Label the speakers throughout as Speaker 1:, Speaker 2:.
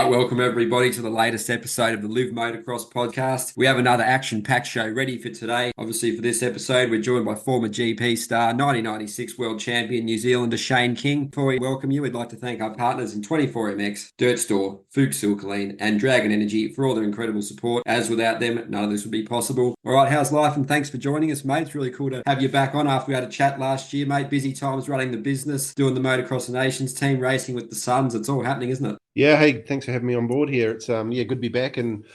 Speaker 1: right, welcome everybody to the latest episode of the Live Motocross Podcast. We have another action-packed show ready for today. Obviously, for this episode, we're joined by former GP star, 1996 World Champion New Zealander Shayne King. Before we welcome you, we'd like to thank our partners in 24MX, Dirt Store, Fuchs Silkaline, and Dragon Energy for all their incredible support. As without them, none of this would be possible. All right, how's life? And thanks for joining us, mate. It's really cool to have you back on after we had a chat last year, mate. Busy times running the business, doing the Motocross Nations team, racing with the Suns. It's all happening, isn't it?
Speaker 2: Yeah, hey, thanks for having me on board here. It's good to be back, and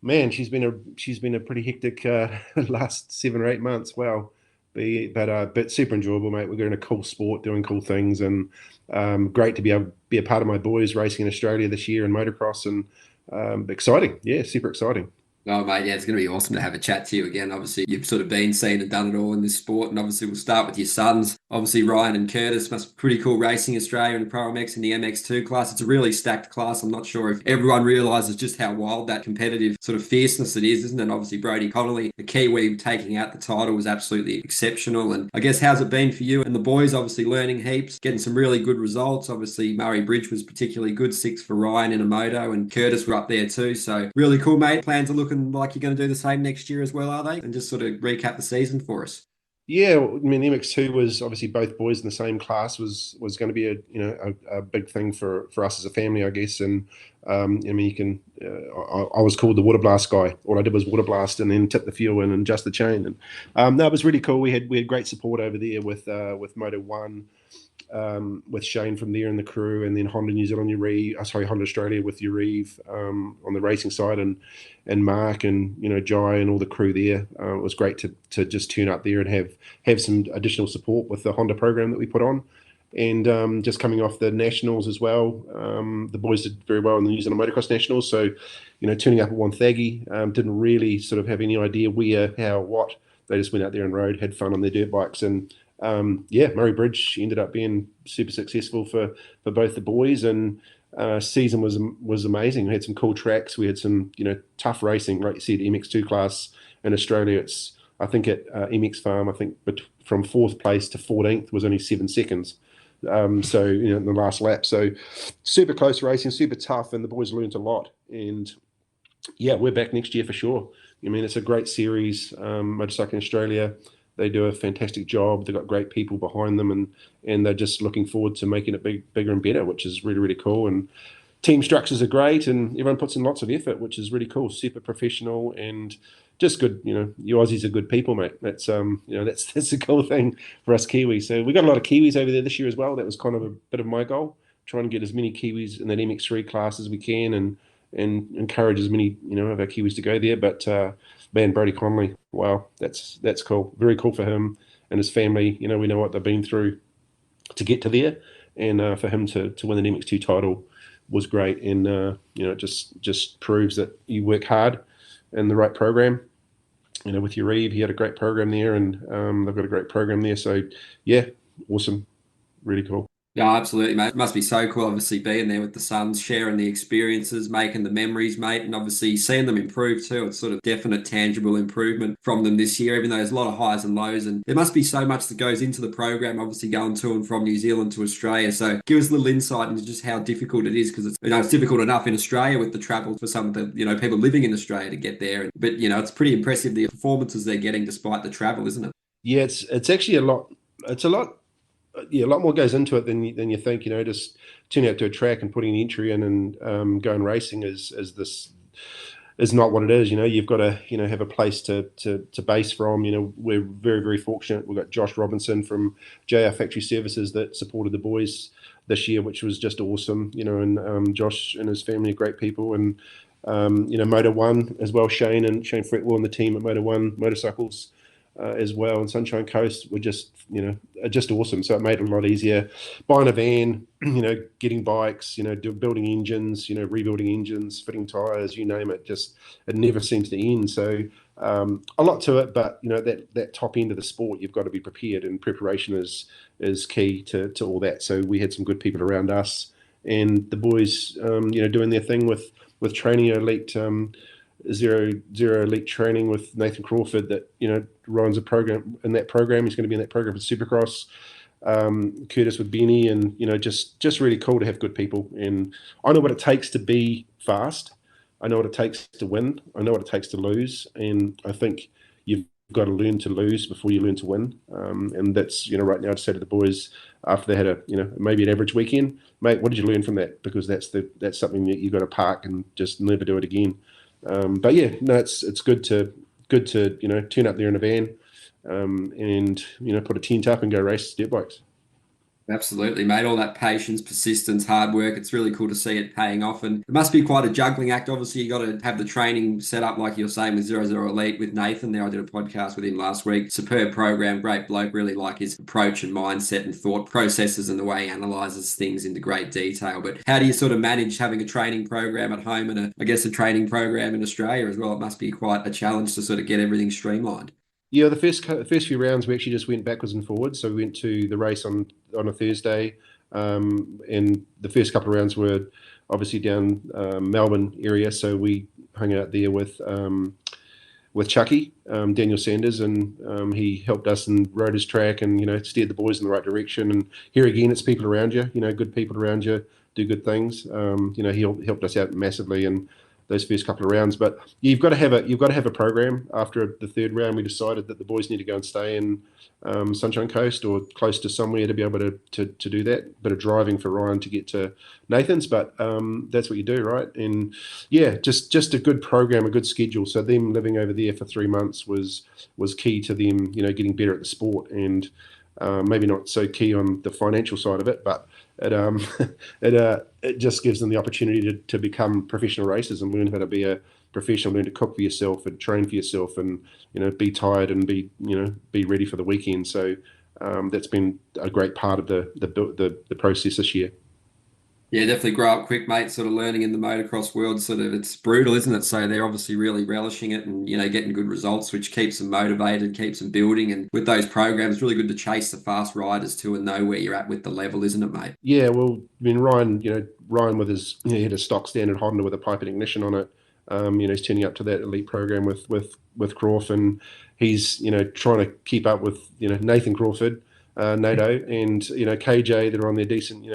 Speaker 2: man, she's been a pretty hectic last 7 or 8 months. Wow, but super enjoyable, mate. We're doing a cool sport, doing cool things, and great to be able to be a part of my boys racing in Australia this year in motocross, and exciting. Yeah, super exciting.
Speaker 1: Oh, mate, yeah, it's going to be awesome to have a chat to you again. Obviously, you've sort of been, seen and done it all in this sport. And obviously, we'll start with your sons. Obviously, Ryan and Curtis must be pretty cool racing Australia in the Pro MX and the MX2 class. It's a really stacked class. I'm not sure if everyone realises just how wild that competitive sort of fierceness it is, isn't it? And obviously, Brodie Connolly, the Kiwi, taking out the title was absolutely exceptional. And I guess, how's it been for you and the boys? Obviously, learning heaps, getting some really good results. Obviously, Murray Bridge was particularly good, 6 for Ryan in a Moto, and Curtis were up there too. So, really cool, mate. Plans are looking like you're going to do the same next year as well, are they? And just sort of recap the season for us.
Speaker 2: Yeah, I mean, MX2 was obviously both boys in the same class was going to be a big thing for us as a family, I guess. And I mean, you can. I was called the water blast guy. All I did was water blast and then tip the fuel in and adjust the chain. And no, it was really cool. We had great support over there with Moto 1. With Shane from there and the crew, and then Honda New Zealand, Honda Australia with Urive on the racing side, and Mark and Jai and all the crew there. It was great to just tune up there and have some additional support with the Honda program that we put on, and just coming off the nationals as well. The boys did very well in the New Zealand Motocross Nationals, so tuning up at Wonthaggi, didn't really sort of have any idea where, how, what. They just went out there and rode, had fun on their dirt bikes, and Murray Bridge ended up being super successful for both the boys, and season was amazing. We had some cool tracks. We had some tough racing, like you said, MX2 class in Australia. It's I think at MX Farm, I think from 4th place to 14th was only 7 seconds. So in the last lap, so super close racing, super tough, and the boys learned a lot. And yeah, we're back next year for sure. I mean, it's a great series, Motorcycle Australia. They do a fantastic job. They've got great people behind them, and they're just looking forward to making it bigger and better, which is really, really cool. And team structures are great, and everyone puts in lots of effort, which is really cool. Super professional and just good. You Aussies are good people, mate. That's that's a cool thing for us Kiwis. So we got a lot of Kiwis over there this year as well. That was kind of a bit of my goal, trying to get as many Kiwis in that MX3 class as we can, and encourage as many of our Kiwis to go there. But man, Brodie Connolly, wow, that's cool. Very cool for him and his family. We know what they've been through to get to there, and for him to win an MX2 title was great. And it just proves that you work hard in the right program. With Urive, he had a great program there, and they've got a great program there. So yeah, awesome, really cool.
Speaker 1: Yeah, absolutely, mate. It must be so cool, obviously, being there with the sons, sharing the experiences, making the memories, mate, and obviously seeing them improve too. It's sort of definite, tangible improvement from them this year, even though there's a lot of highs and lows, and there must be so much that goes into the program, obviously going to and from New Zealand to Australia. So give us a little insight into just how difficult it is, because it's difficult enough in Australia with the travel for some of the people living in Australia to get there. But it's pretty impressive the performances they're getting despite the travel, isn't it?
Speaker 2: Yeah, it's actually a lot. It's a lot. Yeah, a lot more goes into it than you think. Just tuning out to a track and putting an entry in and going racing is not what it is. You've got to have a place to base from. We're very, very fortunate. We've got Josh Robinson from JR Factory Services that supported the boys this year, which was just awesome. And Josh and his family are great people, and Moto 1 as well. Shane Fretwell and the team at Moto 1 Motorcycles. As well, and Sunshine Coast were just awesome. So it made it a lot easier. Buying a van, getting bikes, building engines, rebuilding engines, fitting tires, you name it. Just it never seems to end. So a lot to it, but that top end of the sport, you've got to be prepared, and preparation is key to all that. So we had some good people around us, and the boys, doing their thing with training elite. Zero elite training with Nathan Crawford that runs a program in that program. He's going to be in that program for Supercross. Curtis with Benny, and just really cool to have good people. And I know what it takes to be fast. I know what it takes to win. I know what it takes to lose, and I think you've got to learn to lose before you learn to win. And that's right now, I'd say to the boys after they had a maybe an average weekend, mate, what did you learn from that? Because that's something that you've got to park and just never do it again. But yeah, no, it's good to turn up there in a van, and put a tent up and go race dirt bikes.
Speaker 1: Absolutely, mate. All that patience, persistence, hard work. It's really cool to see it paying off. And it must be quite a juggling act. Obviously, you got to have the training set up like you're saying with 00 Elite with Nathan there. I did a podcast with him last week. Superb program, great bloke. Really like his approach and mindset and thought processes and the way he analyzes things into great detail. But how do you sort of manage having a training program at home and I guess a training program in Australia as well? It must be quite a challenge to sort of get everything streamlined.
Speaker 2: Yeah, the first few rounds we actually just went backwards and forwards. So we went to the race on a Thursday, and the first couple of rounds were obviously down Melbourne area. So we hung out there with Chucky, Daniel Sanders, and he helped us and rode his track and steered the boys in the right direction. And here again, it's people around you, good people around you do good things. He helped us out massively and those first couple of rounds. But you've got to have a program. After the third round, we decided that the boys need to go and stay in Sunshine Coast or close to somewhere to be able to do that. Bit of driving for Ryan to get to Nathan's, but that's what you do, right? And yeah, just a good program, a good schedule. So them living over there for 3 months was key to them, getting better at the sport, and maybe not so key on the financial side of it, but it just gives them the opportunity to become professional racers and learn how to be a professional, learn to cook for yourself and train for yourself, and be tired and be ready for the weekend. So that's been a great part of the process this year.
Speaker 1: Yeah, definitely grow up quick, mate. Sort of learning in the motocross world, sort of it's brutal, isn't it? So they're obviously really relishing it and, getting good results, which keeps them motivated, keeps them building. And with those programs, it's really good to chase the fast riders too and know where you're at with the level, isn't it, mate?
Speaker 2: Yeah, well, I mean, Ryan with his, he had a stock standard Honda with a pipe and ignition on it. He's turning up to that elite program with Crawford, and he's, trying to keep up with, Nathan Crawford, NATO, and KJ that are on their decent,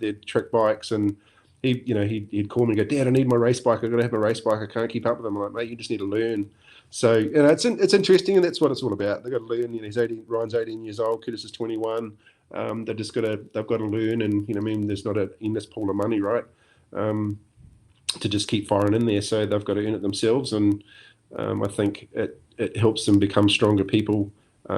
Speaker 2: their trick bikes, and he'd call me and go, Dad, I need my race bike. I've got to have my race bike. I can't keep up with them. I'm like, mate, you just need to learn. So it's interesting, and that's what it's all about. They've got to learn. Ryan's 18 years old. Curtis is 21. They've got to learn, and there's not an endless pool of money, right? To just keep firing in there. So they've got to earn it themselves, and I think it helps them become stronger people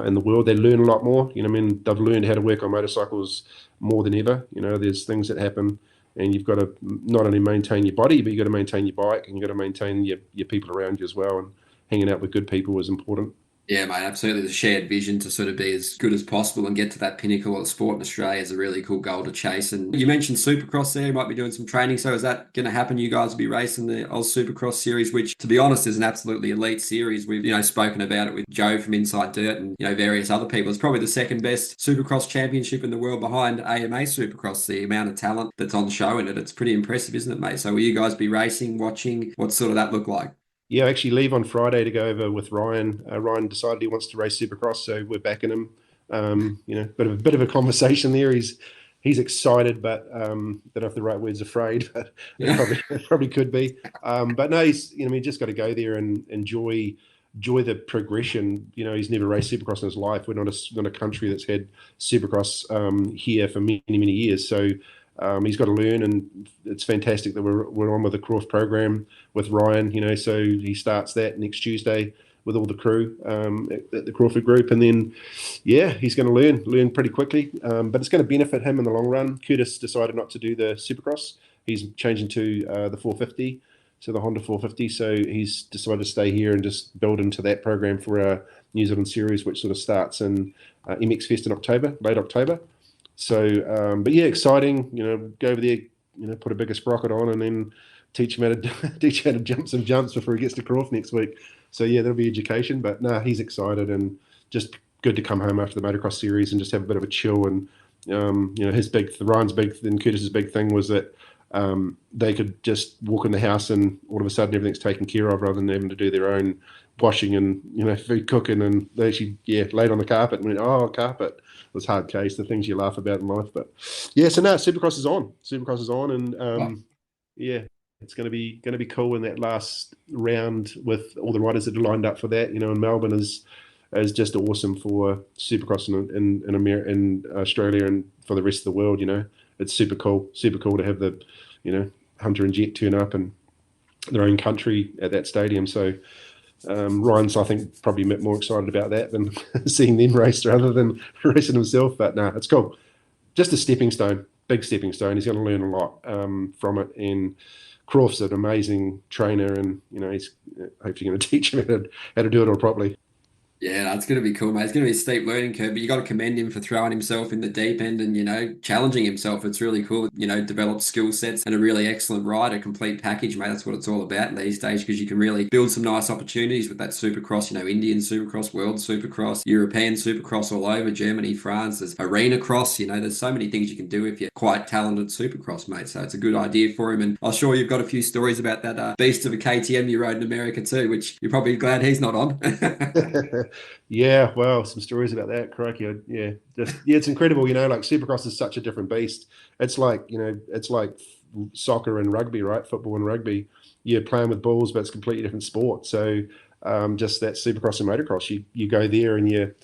Speaker 2: in the world. They learn a lot more. They've learned how to work on motorcycles more than ever. There's things that happen, and you've got to not only maintain your body, but you've got to maintain your bike, and you've got to maintain your people around you as well. And hanging out with good people is important.
Speaker 1: Yeah, mate, absolutely. The shared vision to sort of be as good as possible and get to that pinnacle of the sport in Australia is a really cool goal to chase. And you mentioned Supercross there, you might be doing some training. So is that going to happen? You guys will be racing the Oz Supercross series, which, to be honest, is an absolutely elite series. We've, spoken about it with Joe from Inside Dirt and, various other people. It's probably the second best Supercross championship in the world behind AMA Supercross. The amount of talent that's on show in it, it's pretty impressive, isn't it, mate? So will you guys be racing, watching? What sort of that look like?
Speaker 2: Yeah, I actually leave on Friday to go over with Ryan. Ryan decided he wants to race Supercross, so we're backing him. Bit of a conversation there. He's excited, but don't know if the right word's afraid, but it probably could be. But no, he's just got to go there and enjoy the progression. He's never raced Supercross in his life. We're not a country that's had Supercross here for many, many years, so. He's got to learn, and it's fantastic that we're on with the Crawford program with Ryan. So he starts that next Tuesday with all the crew at the Crawford group, and then he's going to learn pretty quickly. But it's going to benefit him in the long run. Curtis decided not to do the Supercross. He's changing to the 450, so the Honda 450. So he's decided to stay here and just build into that program for our New Zealand series, which sort of starts in MX Fest in late October. So, but yeah, exciting. Go over there, put a bigger sprocket on, and then teach him how to jump some jumps before he gets to Crawford next week. So yeah, that'll be education. But no, he's excited, and just good to come home after the motocross series and just have a bit of a chill. And Ryan's big and Curtis's big thing was that they could just walk in the house and all of a sudden everything's taken care of, rather than having to do their own washing and food cooking. And they actually laid on the carpet and went, oh, carpet. It was hard case, the things you laugh about in life. But so now Supercross is on, and it's going to be cool in that last round with all the riders that are lined up for that. And Melbourne is just awesome for Supercross in Australia and for the rest of the world. It's super cool to have the Hunter and Jet turn up in their own country at that stadium. So Ryan's, I think, probably a bit more excited about that than seeing them race rather than racing himself. But no, it's cool. Just a stepping stone, big stepping stone. He's going to learn a lot from it. And Croft's an amazing trainer, and he's hopefully going to teach him how to do it all properly.
Speaker 1: Yeah, that's going to be cool, mate. It's going to be a steep learning curve, but you got to commend him for throwing himself in the deep end and, challenging himself. It's really cool, develop skill sets and a really excellent ride, a complete package, mate. That's what it's all about these days, because you can really build some nice opportunities with that Supercross, Indian Supercross, World Supercross, European Supercross all over, Germany, France. There's Arena Cross, there's so many things you can do if you're quite talented Supercross, mate. So it's a good idea for him. And I'm sure you've got a few stories about that beast of a KTM you rode in America too, which you're probably glad he's not on.
Speaker 2: Yeah, well, some stories about that, crikey. It's incredible. Like Supercross is such a different beast. It's like soccer and rugby, right? Football and rugby. You're playing with balls, but it's a completely different sport. So just that Supercross and motocross, you go there and you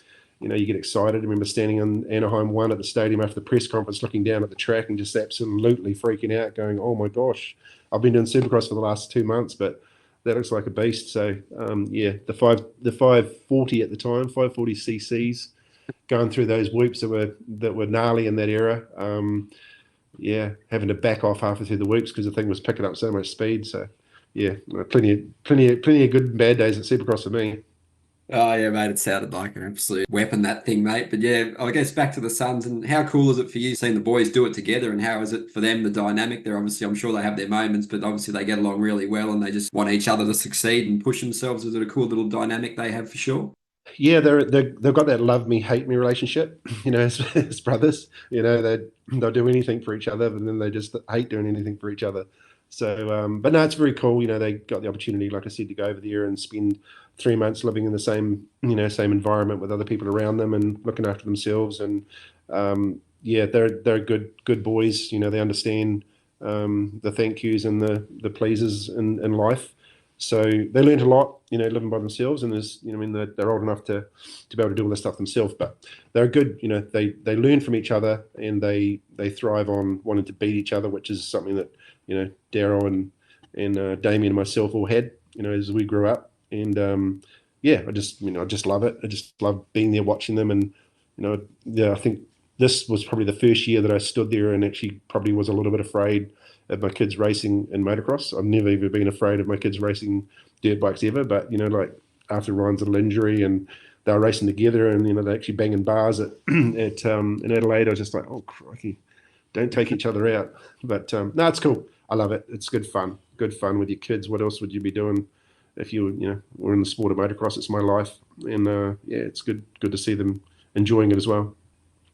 Speaker 2: get excited. I remember standing in Anaheim 1 at the stadium after the press conference, looking down at the track and just absolutely freaking out, going, oh my gosh, I've been doing Supercross for the last 2 months, but that looks like a beast. So the 540 at the time, 540 cc's, going through those whoops that were gnarly in that era. Having to back off halfway through the whoops because the thing was picking up so much speed. So plenty of good and bad days at Supercross for me.
Speaker 1: Oh, yeah, mate, it sounded like an absolute weapon, that thing, mate. But yeah, I guess back to the Suns, and how cool is it for you seeing the boys do it together, and how is it for them, the dynamic? They're obviously, I'm sure they have their moments, but obviously they get along really well and they just want each other to succeed and push themselves. Is it a cool little dynamic they have for sure?
Speaker 2: Yeah, they've got that love me, hate me relationship, as brothers. They'll do anything for each other, and then they just hate doing anything for each other. So, but no, it's very cool. They got the opportunity, like I said, to go over there and spend 3 months living in the same environment with other people around them and looking after themselves. And they're good boys. They understand the thank yous and the pleases in life. So they learned a lot, living by themselves. And there's, they're old enough to be able to do all this stuff themselves. But they're good. They learn from each other, and they thrive on wanting to beat each other, which is something that Daryl and Damien and myself all had, as we grew up. And I just love it. I just love being there watching them. And I think this was probably the first year that I stood there and actually probably was a little bit afraid of my kids racing in motocross. I've never ever been afraid of my kids racing dirt bikes ever, but like after Ryan's little injury and they were racing together, and they're actually banging bars at in Adelaide, I was just like, oh crikey, don't take each other out. But no, it's cool. I love it. It's good fun with your kids. What else would you be doing if you were in the sport of motocross? It's my life, and it's good to see them enjoying it as well.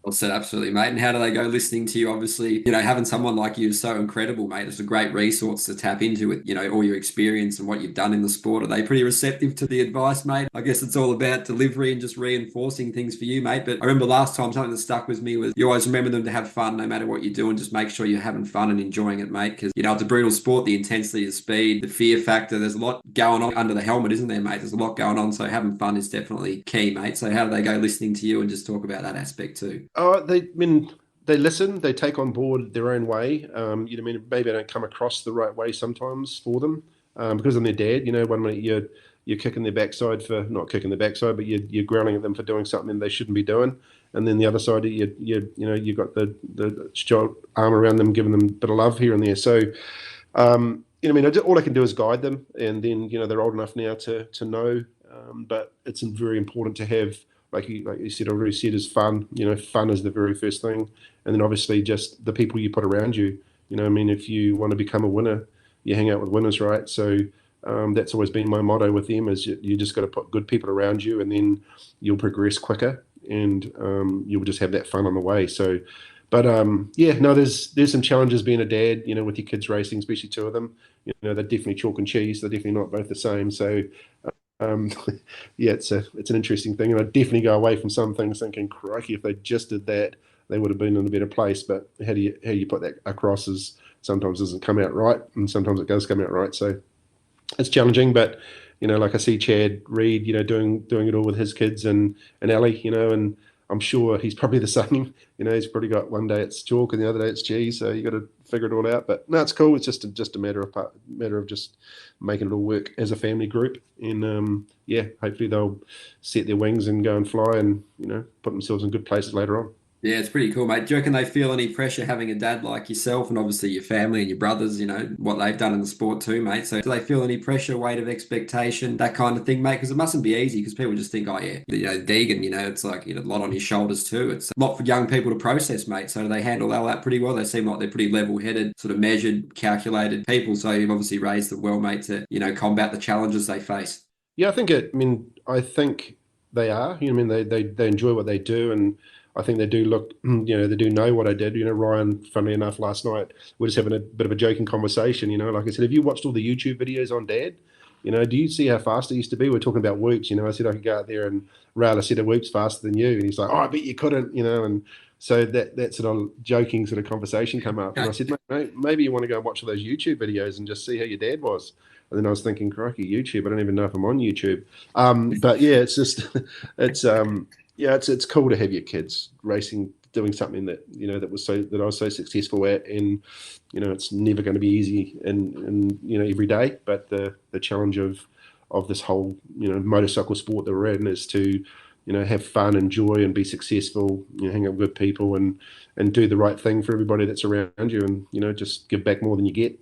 Speaker 1: Well said, absolutely, mate. And how do they go listening to you? Obviously, having someone like you is so incredible, mate. It's a great resource to tap into with, all your experience and what you've done in the sport. Are they pretty receptive to the advice, mate? I guess it's all about delivery and just reinforcing things for you, mate. But I remember last time, something that stuck with me was you always remember them to have fun no matter what you do, and just make sure you're having fun and enjoying it, mate. Because, it's a brutal sport, the intensity, the speed, the fear factor. There's a lot going on under the helmet, isn't there, mate? There's a lot going on. So having fun is definitely key, mate. So how do they go listening to you and just talk about that aspect too?
Speaker 2: They listen, they take on board their own way. Maybe I don't come across the right way sometimes for them because I'm their dad. One minute you're kicking their backside for not kicking their backside, but you're growling at them for doing something they shouldn't be doing, and then the other side you've got the arm around them, giving them a bit of love here and there. So all I can do is guide them, and then they're old enough now to know. But it's very important to have, like you said, already said, is fun. Fun is the very first thing. And then obviously just the people you put around you. If you want to become a winner, you hang out with winners, right? So that's always been my motto with them, is you just got to put good people around you, and then you'll progress quicker, and you'll just have that fun on the way. So, But yeah, no, there's some challenges being a dad, with your kids racing, especially two of them. They're definitely chalk and cheese. They're definitely not both the same. So um, yeah, it's an interesting thing, and I definitely go away from some things thinking, crikey, if they just did that, they would have been in a better place. But how you put that across is sometimes doesn't come out right, and sometimes it does come out right. So it's challenging, but like I see Chad Reed, doing it all with his kids and Ellie, and I'm sure he's probably the same. He's probably got one day it's chalk and the other day it's cheese, so you got to figure it all out. But no, it's cool. It's just a matter of just making it all work as a family group, and yeah, hopefully they'll set their wings and go and fly, and put themselves in good places later on.
Speaker 1: Yeah, it's pretty cool, mate. Do you reckon they feel any pressure having a dad like yourself and obviously your family and your brothers, what they've done in the sport too, mate? So do they feel any pressure, weight of expectation, that kind of thing, mate? Because it mustn't be easy because people just think, oh, yeah, Deegan, it's like, a lot on his shoulders too. It's a lot for young people to process, mate. So do they handle all that pretty well? They seem like they're pretty level-headed, sort of measured, calculated people. So you've obviously raised them well, mate, to, combat the challenges they face.
Speaker 2: Yeah, I think they are. They enjoy what they do, and I think they do look, they do know what I did. Ryan, funnily enough, last night we're just having a bit of a joking conversation. Like I said, have you watched all the YouTube videos on Dad? Do you see how fast I used to be? We're talking about whoops. I said I could go out there and rail a set of whoops faster than you, and he's like, oh, I bet you couldn't. And so that sort of joking sort of conversation came up, and I said, mate, maybe you want to go and watch all those YouTube videos and just see how your dad was. And then I was thinking, crikey, YouTube. I don't even know if I'm on YouTube. But yeah, it's just, it's cool to have your kids racing, doing something that that I was so successful at, and it's never going to be easy in every day. But the challenge of this whole motorcycle sport that we're in is to have fun and joy and be successful. Hang out with good people and do the right thing for everybody that's around you, and just give back more than you get.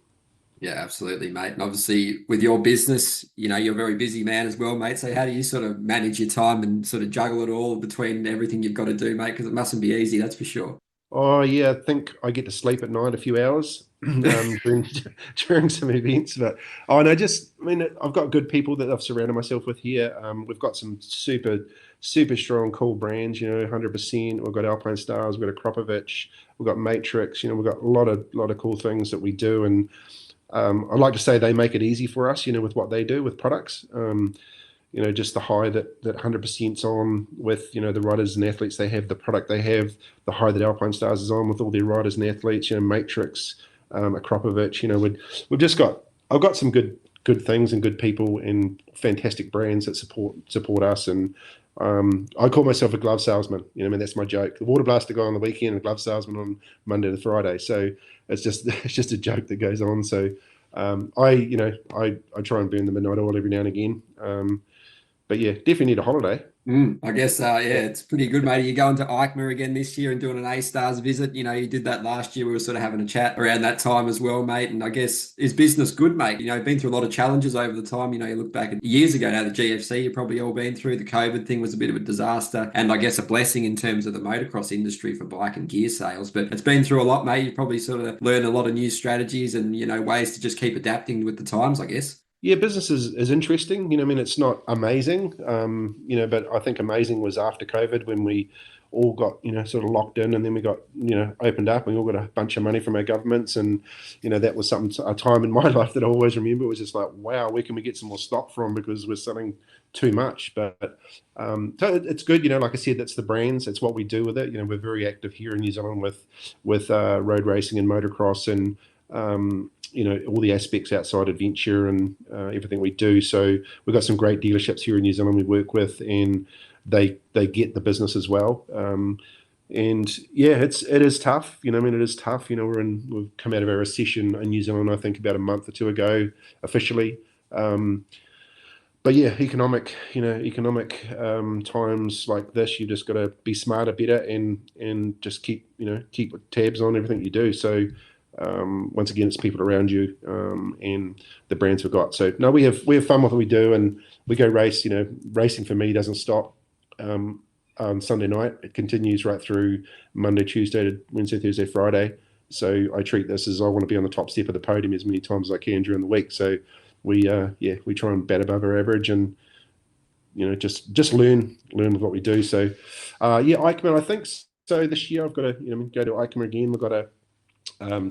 Speaker 1: Yeah, absolutely, mate. And obviously with your business, you're a very busy man as well, mate. So how do you sort of manage your time and sort of juggle it all between everything you've got to do, mate? Because it mustn't be easy, that's for sure.
Speaker 2: Oh yeah, I think I get to sleep at night a few hours during some events. But no, I've got good people that I've surrounded myself with here. We've got some super strong, cool brands. 100%. We've got Alpine Stars, we've got a Kropovich, we've got Matrix. We've got a lot of cool things that we do, and I'd like to say they make it easy for us, with what they do with products. Just the high that 100%'s on with, the riders and athletes they have, the product they have, the high that Alpine Stars is on with all their riders and athletes, Matrix, Akropovich, I've got some good things and good people and fantastic brands that support us. And I call myself a glove salesman. That's my joke. The water blaster guy on the weekend and glove salesman on Monday to Friday. So it's just a joke that goes on. So I try and burn the midnight oil every now and again. But yeah, definitely need a holiday.
Speaker 1: I guess, yeah, it's pretty good, mate. You're going to EICMA again this year and doing an A-Stars visit. You did that last year. We were sort of having a chat around that time as well, mate. And I guess, is business good, mate? Been through a lot of challenges over the time. You look back at years ago now, the GFC you've probably all been through. The COVID thing was a bit of a disaster and I guess a blessing in terms of the motocross industry for bike and gear sales. But it's been through a lot, mate. You've probably sort of learned a lot of new strategies and, ways to just keep adapting with the times, I guguess.
Speaker 2: Yeah, business is interesting. It's not amazing, but I think amazing was after COVID when we all got, sort of locked in, and then we got, opened up, and we all got a bunch of money from our governments. And, that was a time in my life that I always remember. It was just like, wow, where can we get some more stock from? Because we're selling too much. But so it's good, like I said, that's the brands. It's what we do with it. We're very active here in New Zealand with road racing and motocross and, all the aspects outside adventure and everything we do. So we've got some great dealerships here in New Zealand we work with, and they get the business as well. And yeah, it is tough. It is tough. We've come out of our recession in New Zealand, I think about a month or two ago, officially. But yeah, economic times like this, you just got to be smarter, better, and just keep tabs on everything you do. So once again, it's people around you and the brands we've got. So no, we have fun with what we do, and we go race. Racing for me doesn't stop on Sunday night. It continues right through Monday, Tuesday to Wednesday, Thursday, Friday. So I treat this as I want to be on the top step of the podium as many times as I can during the week. So we try and bat above our average and just learn with what we do. So EICMA, I think So this year I've got to go to ICMA again. We've got a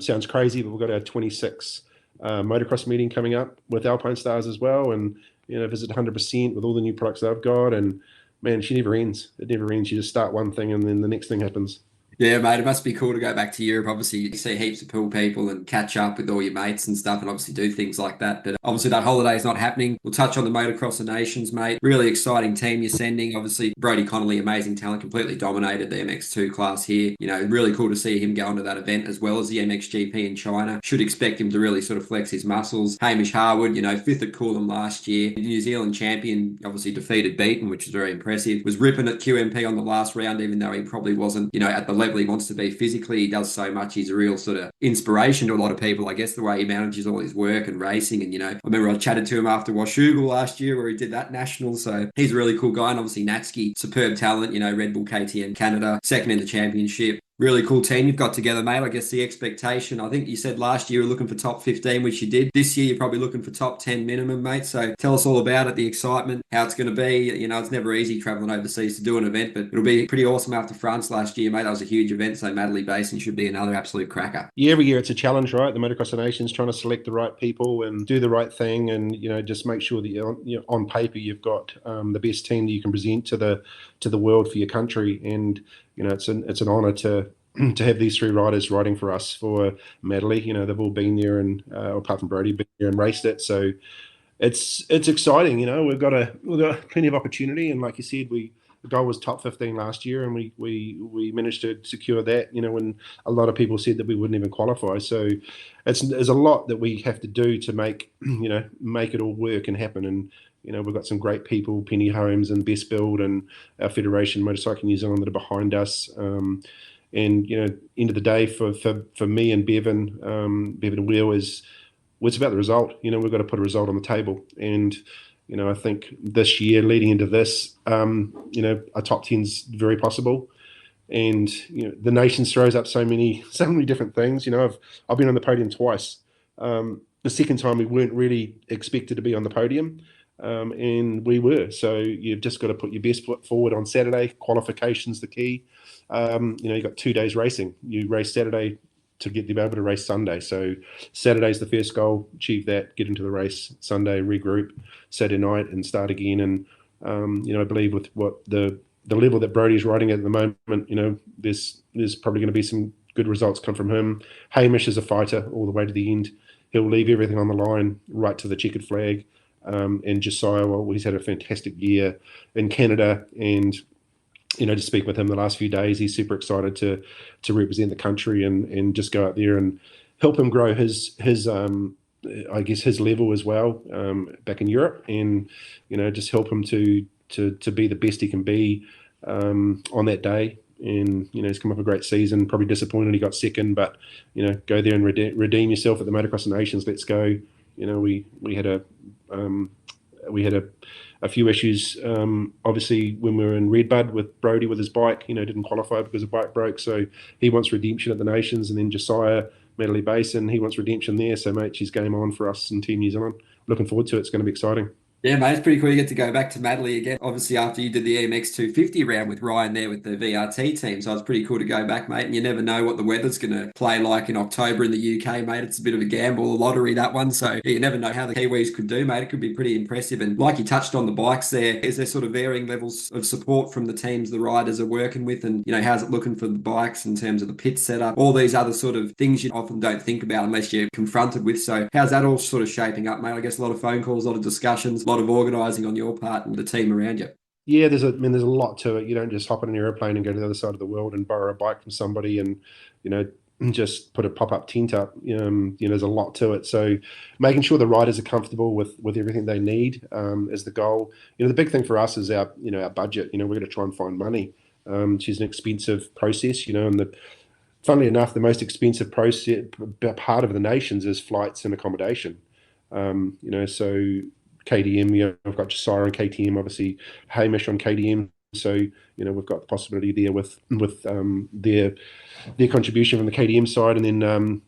Speaker 2: sounds crazy, but we've got our 26 motocross meeting coming up with Alpine Stars as well, and visit 100% with all the new products that I've got. And man, she never ends. It never ends. You just start one thing and then the next thing happens.
Speaker 1: Yeah, mate, it must be cool to go back to Europe. Obviously, you see heaps of cool people and catch up with all your mates and stuff and obviously do things like that. But obviously that holiday is not happening. We'll touch on the Motocross of Nations, mate. Really exciting team you're sending. Obviously, Brodie Connolly, amazing talent, completely dominated the MX2 class here. Really cool to see him go onto that event as well as the MXGP in China. Should expect him to really sort of flex his muscles. Hamish Harwood, fifth at Coolum last year. The New Zealand champion, obviously defeated Beaton, which was very impressive. Was ripping at QMP on the last round, even though he probably wasn't, at the level he wants to be physically. He does so much. He's a real sort of inspiration to a lot of people, I guess, the way he manages all his work and racing. And, I remember I chatted to him after Washougal last year where he did that national. So he's a really cool guy. And obviously Natsuki, superb talent, Red Bull KTM Canada, second in the championship. Really cool team you've got together, mate. I guess the expectation, I think you said last year you were looking for top 15, which you did. This year you're probably looking for top 10 minimum, mate. So tell us all about it, the excitement, how it's going to be. It's never easy traveling overseas to do an event, but it'll be pretty awesome after France last year, mate. That was a huge event, so Madeley Basin should be another absolute cracker.
Speaker 2: Yeah, every year it's a challenge, right? The Motocross of Nations trying to select the right people and do the right thing, and just make sure that on paper you've got the best team that you can present to the world for your country. And it's an honour to have these three riders riding for us for Madeley. They've all been there, and apart from Brodie, been there and raced it. So it's exciting. We've got plenty of opportunity, and like you said, the goal was top 15 last year, and we managed to secure that. When a lot of people said that we wouldn't even qualify. So there's a lot that we have to do to make it all work and happen. And we've got some great people, Penny Holmes and Best Build and our Federation Motorcycle New Zealand that are behind us. And end of the day for me and Bevan and Will it's about the result. We've got to put a result on the table. And I think this year leading into this, a top 10's very possible. And the Nations throws up so many different things. I've been on the podium twice. The second time we weren't really expected to be on the podium. And we were. So you've just got to put your best foot forward on Saturday. Qualification's the key. You've got 2 days racing. You race Saturday to be able to race Sunday. So Saturday's the first goal, achieve that, get into the race. Sunday, regroup, Saturday night and start again. And, I believe with what the level that Brodie's riding at the moment, there's probably going to be some good results come from him. Hamish is a fighter all the way to the end. He'll leave everything on the line right to the checkered flag. And Josiah, well, he's had a fantastic year in Canada, and to speak with him the last few days, he's super excited to represent the country and just go out there and help him grow his I guess his level as well back in Europe, and just help him to be the best he can be on that day. And he's come up a great season. Probably disappointed he got second, but go there and redeem yourself at the Motocross of Nations. Let's go. We had a few issues, obviously, when we were in Redbud with Brodie with his bike. Didn't qualify because the bike broke, so he wants redemption at the Nations. And then Josiah, Madeley Basin, he wants redemption there. So, mate, she's game on for us in Team New Zealand. Looking forward to it. It's going to be exciting.
Speaker 1: Yeah, mate, it's pretty cool you get to go back to Madeley again. Obviously, after you did the EMX 250 round with Ryan there with the VRT team, so it's pretty cool to go back, mate. And you never know what the weather's going to play like in October in the UK, mate. It's a bit of a gamble, a lottery, that one. So you never know how the Kiwis could do, mate. It could be pretty impressive. And like you touched on the bikes there, is there sort of varying levels of support from the teams the riders are working with? And, how's it looking for the bikes in terms of the pit setup? All these other sort of things you often don't think about unless you're confronted with. So how's that all sort of shaping up, mate? I guess a lot of phone calls, a lot of discussions, a lot of organising on your part and the team around you.
Speaker 2: Yeah, there's a lot to it. You don't just hop on an airplane and go to the other side of the world and borrow a bike from somebody and, just put a pop-up tent up. There's a lot to it. So making sure the riders are comfortable with everything they need is the goal. The big thing for us is our budget. We're going to try and find money, which is an expensive process, and funnily enough, the most expensive process part of the Nations is flights and accommodation. So KTM, I've got Josiah on KTM, obviously Hamish on KTM. So, we've got the possibility there with their contribution from the KTM side, and then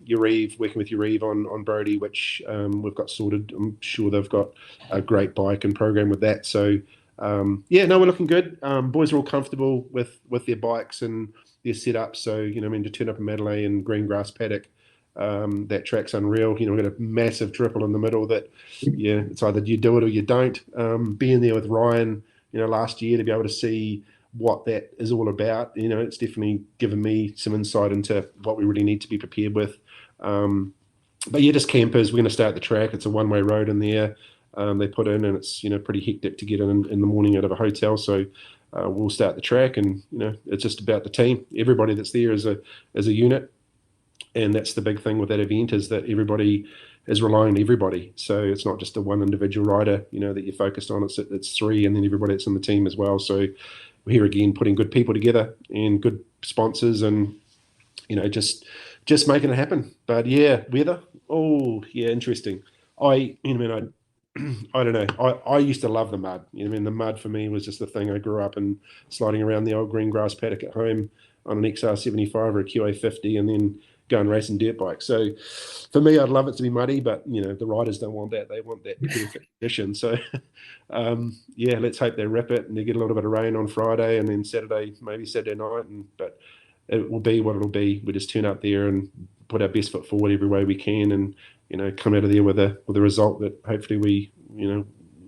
Speaker 2: working with Yariv on Brodie, which we've got sorted. I'm sure they've got a great bike and program with that. So, we're looking good. Boys are all comfortable with their bikes and their setup. So, to turn up a Madeleine and green grass paddock, that track's unreal. We've got a massive triple in the middle that, it's either you do it or you don't. Being there with Ryan, last year to be able to see what that is all about, it's definitely given me some insight into what we really need to be prepared with. But just campers. We're going to stay at the track. It's a one-way road in there. They put in, and it's pretty hectic to get in the morning out of a hotel. So we'll start the track, and it's just about the team. Everybody that's there is a unit, and that's the big thing with that event, is that everybody is relying on everybody. So it's not just a one individual rider, that you're focused on. It's three, and then everybody that's in the team as well. So we're here again putting good people together and good sponsors, and just making it happen. But weather. Oh yeah, interesting. I don't know. I used to love the mud. The mud for me was just the thing. I grew up in sliding around the old green grass paddock at home on an XR75 or a QA50, and then going racing dirt bikes. So for me, I'd love it to be muddy, but the riders don't want that. They want that perfect condition. So let's hope they rip it and they get a little bit of rain on Friday, and then maybe Saturday night. But it will be what it'll be. We just turn up there and put our best foot forward every way we can, and come out of there with a result that hopefully we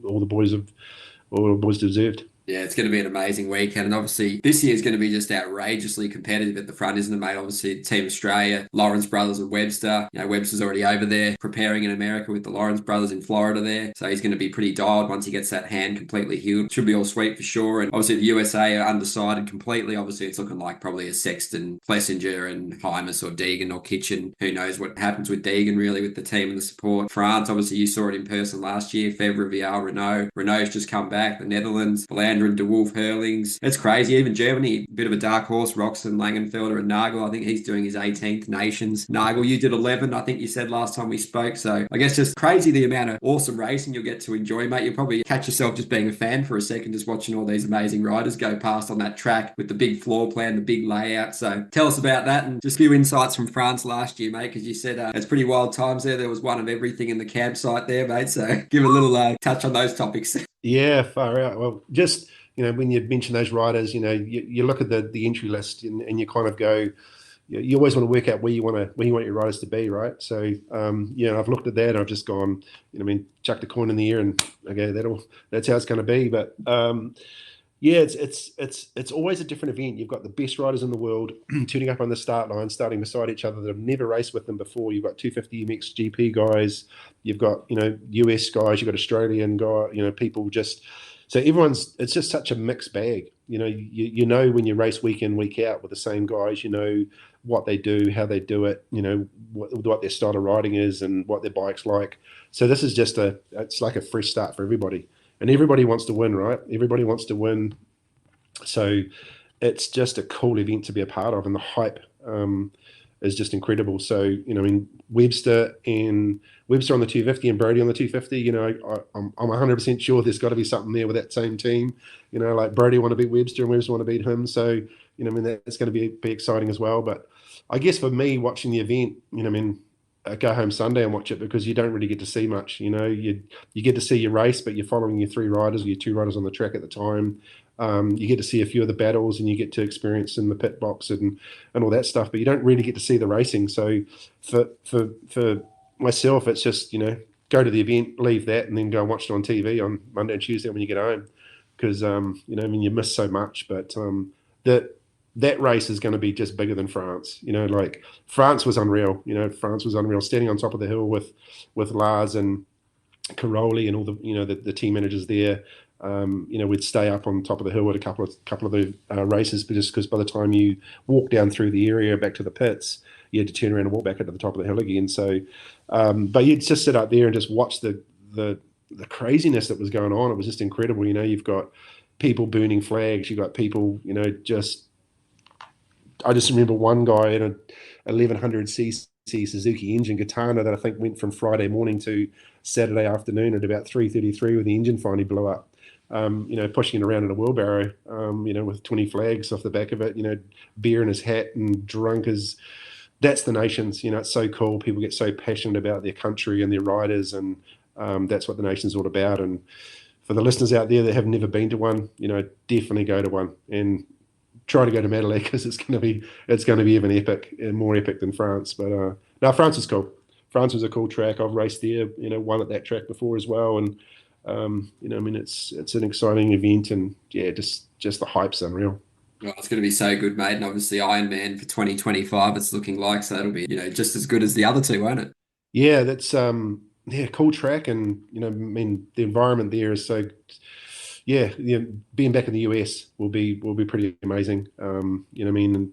Speaker 2: all the boys deserved.
Speaker 1: Yeah, it's going to be an amazing weekend. And obviously, this year is going to be just outrageously competitive at the front, isn't it, mate? Obviously, Team Australia, Lawrence brothers and Webster. Webster's already over there preparing in America with the Lawrence brothers in Florida there. So he's going to be pretty dialed once he gets that hand completely healed. Should be all sweet for sure. And obviously, the USA are undecided completely. Obviously, it's looking like probably a Sexton, Plessinger, and Hymas or Deegan or Kitchen. Who knows what happens with Deegan, really, with the team and the support. France, obviously, you saw it in person last year. Fevre, Vial, Renault. Renault's just come back. The Netherlands, Belander and De Wolf, Hurlings. It's crazy. Even Germany, a bit of a dark horse. Roxen, Langenfelder, and Nagel. I think he's doing his 18th Nations. Nagel, you did 11, I think you said last time we spoke. So I guess just crazy the amount of awesome racing you'll get to enjoy, mate. You'll probably catch yourself just being a fan for a second, just watching all these amazing riders go past on that track with the big floor plan, the big layout. So tell us about that, and just a few insights from France last year, mate, because you said it's pretty wild times there. There was one of everything in the campsite there, mate. So give a little touch on those topics.
Speaker 2: Yeah, far out. Well, just when you mention those riders, you look at the entry list, and you kind of go, you always want to work out where you want your riders to be, right? So I've looked at that, and I've just gone, chucked a coin in the air, and okay, that's how it's going to be. But it's always a different event. You've got the best riders in the world turning up on the start line, starting beside each other that have never raced with them before. You've got 250 MXGP guys, you've got US guys, you've got Australian guy, people just. So it's just such a mixed bag. You when you race week in, week out with the same guys, what they do, how they do it, what their style of riding is and what their bike's like. So this is it's like a fresh start for everybody. And everybody wants to win, right? Everybody wants to win. So it's just a cool event to be a part of. And the hype is just incredible. So, Webster on the 250 and Brody on the 250, I'm 100% sure there's got to be something there with that same team. Like Brody want to beat Webster and Webster want to beat him. So, that's going to be exciting as well. But I guess for me, watching the event, I go home Sunday and watch it because you don't really get to see much. You get to see your race, but you're following your three riders or your two riders on the track at the time. You get to see a few of the battles, and you get to experience in the pit box and all that stuff, but you don't really get to see the racing. So for myself, it's just, go to the event, leave that, and then go and watch it on TV on Monday and Tuesday when you get home. Because, you miss so much. But that race is going to be just bigger than France. Like France was unreal. France was unreal. Standing on top of the hill with Lars and Caroli and all the the team managers there. We'd stay up on top of the hill at a couple of the races, but just because by the time you walk down through the area back to the pits, you had to turn around and walk back up to the top of the hill again. So, but you'd just sit up there and just watch the craziness that was going on. It was just incredible. You've got people burning flags. You've got people, I just remember one guy in a 1100cc Suzuki engine Katana that I think went from Friday morning to Saturday afternoon at about 3:33 when the engine finally blew up. Pushing it around in a wheelbarrow, with 20 flags off the back of it, beer in his hat and drunk as. That's the nations. It's so cool. People get so passionate about their country and their riders, and that's what the nation's all about. And for the listeners out there that have never been to one, definitely go to one and try to go to Madeleine because it's going to be even epic and more epic than France. But no, France is cool. France was a cool track. I've raced there, won at that track before as well, and it's an exciting event, and yeah, just the hype's unreal.
Speaker 1: Well, it's going to be so good, mate. And obviously Ironman for 2025, it's looking like, so that'll be, just as good as the other two, won't it?
Speaker 2: Yeah, that's cool track, and the environment there is so. Yeah, being back in the US will be pretty amazing. And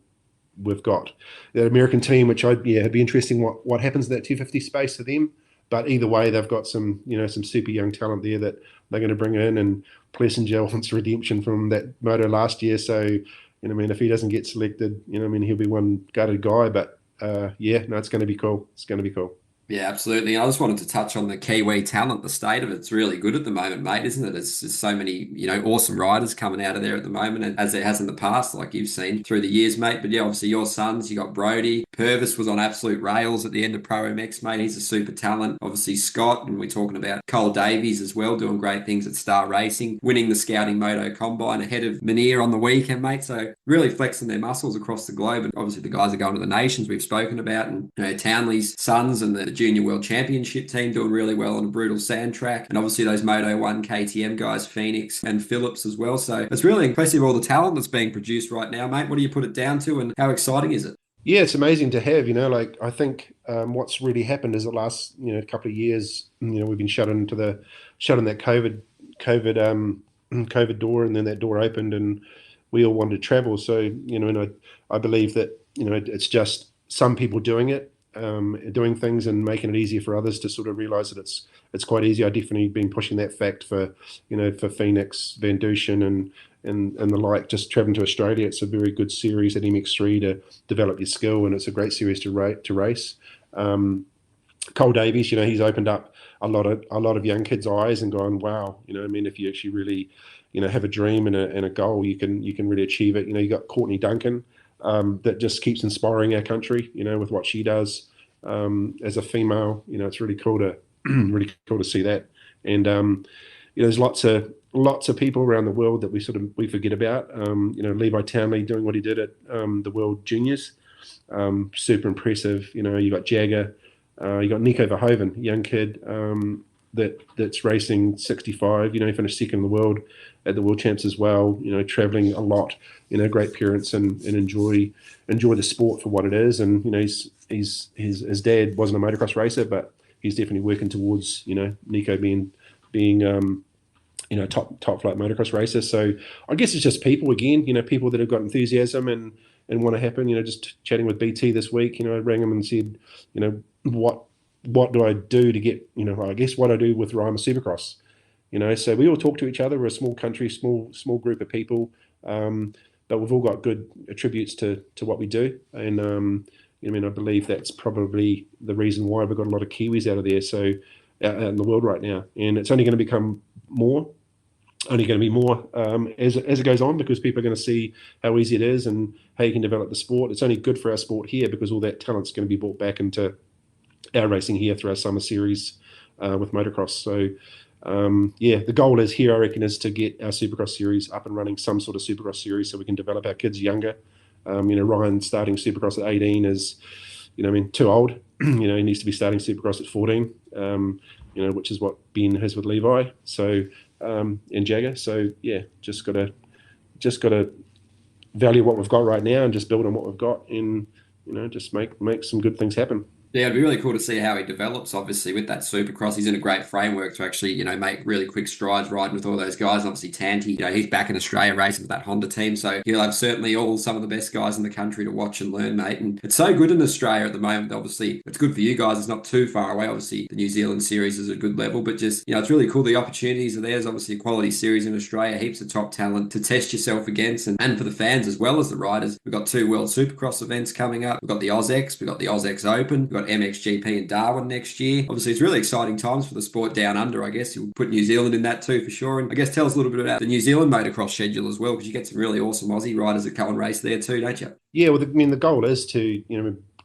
Speaker 2: we've got the American team, which it'd be interesting what happens in that 250 space for them. But either way, they've got some super young talent there that they're going to bring in, and Plessinger wants redemption from that Moto last year. So, if he doesn't get selected, he'll be one gutted guy. But it's going to be cool. It's going to be cool.
Speaker 1: Yeah, absolutely. I just wanted to touch on the Kiwi talent. The state of it's really good at the moment, mate, isn't it? There's so many, awesome riders coming out of there at the moment, and as there has in the past, like you've seen through the years, mate. But yeah, obviously your sons, you got Brody. Purvis was on absolute rails at the end of Pro MX, mate. He's a super talent. Obviously Scott, and we're talking about Cole Davies as well, doing great things at Star Racing, winning the Scouting Moto Combine ahead of Menier on the weekend, mate. So really flexing their muscles across the globe. And obviously the guys are going to the nations we've spoken about, and Townley's sons and the Junior World Championship team doing really well on a brutal sand track, and obviously those Moto 1 KTM guys, Phoenix and Phillips as well. So it's really impressive, all the talent that's being produced right now, mate. What do you put it down to, and how exciting is it?
Speaker 2: Yeah, it's amazing to have. I think what's really happened is the last couple of years, we've been shut in that COVID door, and then that door opened, and we all wanted to travel. So and I believe that it's just some people doing it. Doing things and making it easier for others to sort of realise that it's quite easy. I definitely been pushing that fact for Phoenix, Van Dushen and the like. Just traveling to Australia, it's a very good series at MX3 to develop your skill, and it's a great series to race. Cole Davies, he's opened up a lot of young kids' eyes and gone, wow, if you actually really have a dream and a goal, you can really achieve it. You got Courtney Duncan. That just keeps inspiring our country, with what she does as a female. It's really cool to see that. And there's lots of people around the world that we forget about. Levi Townley doing what he did at the World Juniors, super impressive. You got Jagger, you got Nico Verhoeven, young kid that's racing 65. He finished second in the world at the World Champs as well. Traveling a lot. Great parents and enjoy the sport for what it is. And his dad wasn't a motocross racer, but he's definitely working towards Nico being top flight motocross racer. So I guess it's just people again. People that have got enthusiasm and want to happen. Just chatting with BT this week. I rang him and said, what do I do to get, I guess what I do with Rima Supercross, so we all talk to each other. We're a small country, small group of people, but we've all got good attributes to what we do. And, I believe that's probably the reason why we've got a lot of Kiwis out of there. So out in the world right now, and it's only going to become more, as it goes on, because people are going to see how easy it is and how you can develop the sport. It's only good for our sport here because all that talent's going to be brought back into our racing here through our summer series with motocross. So the goal is here, I reckon, is to get our Supercross series up and running, some sort of Supercross series, so we can develop our kids younger. Ryan starting Supercross at 18 is, too old. He needs to be starting Supercross at 14, which is what Ben has with Levi. So and Jagger. So yeah, just gotta value what we've got right now and just build on what we've got, and just make some good things happen.
Speaker 1: Yeah, it'd be really cool to see how he develops, obviously, with that Supercross. He's in a great framework to actually, make really quick strides riding with all those guys. And obviously, Tanti, he's back in Australia racing with that Honda team. So he'll have certainly some of the best guys in the country to watch and learn, mate. And it's so good in Australia at the moment. Obviously, it's good for you guys. It's not too far away. Obviously, the New Zealand series is a good level, but just, it's really cool. The opportunities are there. There's obviously a quality series in Australia, heaps of top talent to test yourself against. And for the fans as well as the riders, we've got 2 World Supercross events coming up. We've got the AusX, we've got the AusX Open, we've got MXGP in Darwin next year. Obviously, it's really exciting times for the sport down under, I guess. You'll put New Zealand in that too, for sure. And I guess tell us a little bit about the New Zealand motocross schedule as well, because you get some really awesome Aussie riders that come and race there too, don't you?
Speaker 2: Yeah, well, the goal is to,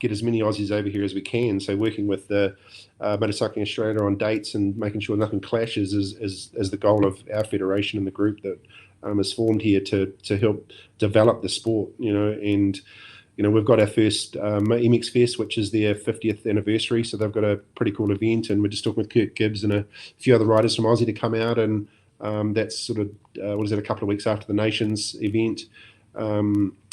Speaker 2: get as many Aussies over here as we can. So working with the Motorcycling Australia on dates and making sure nothing clashes is the goal of our federation and the group that is formed here to help develop the sport, and we've got our first MX Fest, which is their 50th anniversary, so they've got a pretty cool event, and we're just talking with Kurt Gibbs and a few other riders from Aussie to come out, and that's sort of a couple of weeks after the Nations event,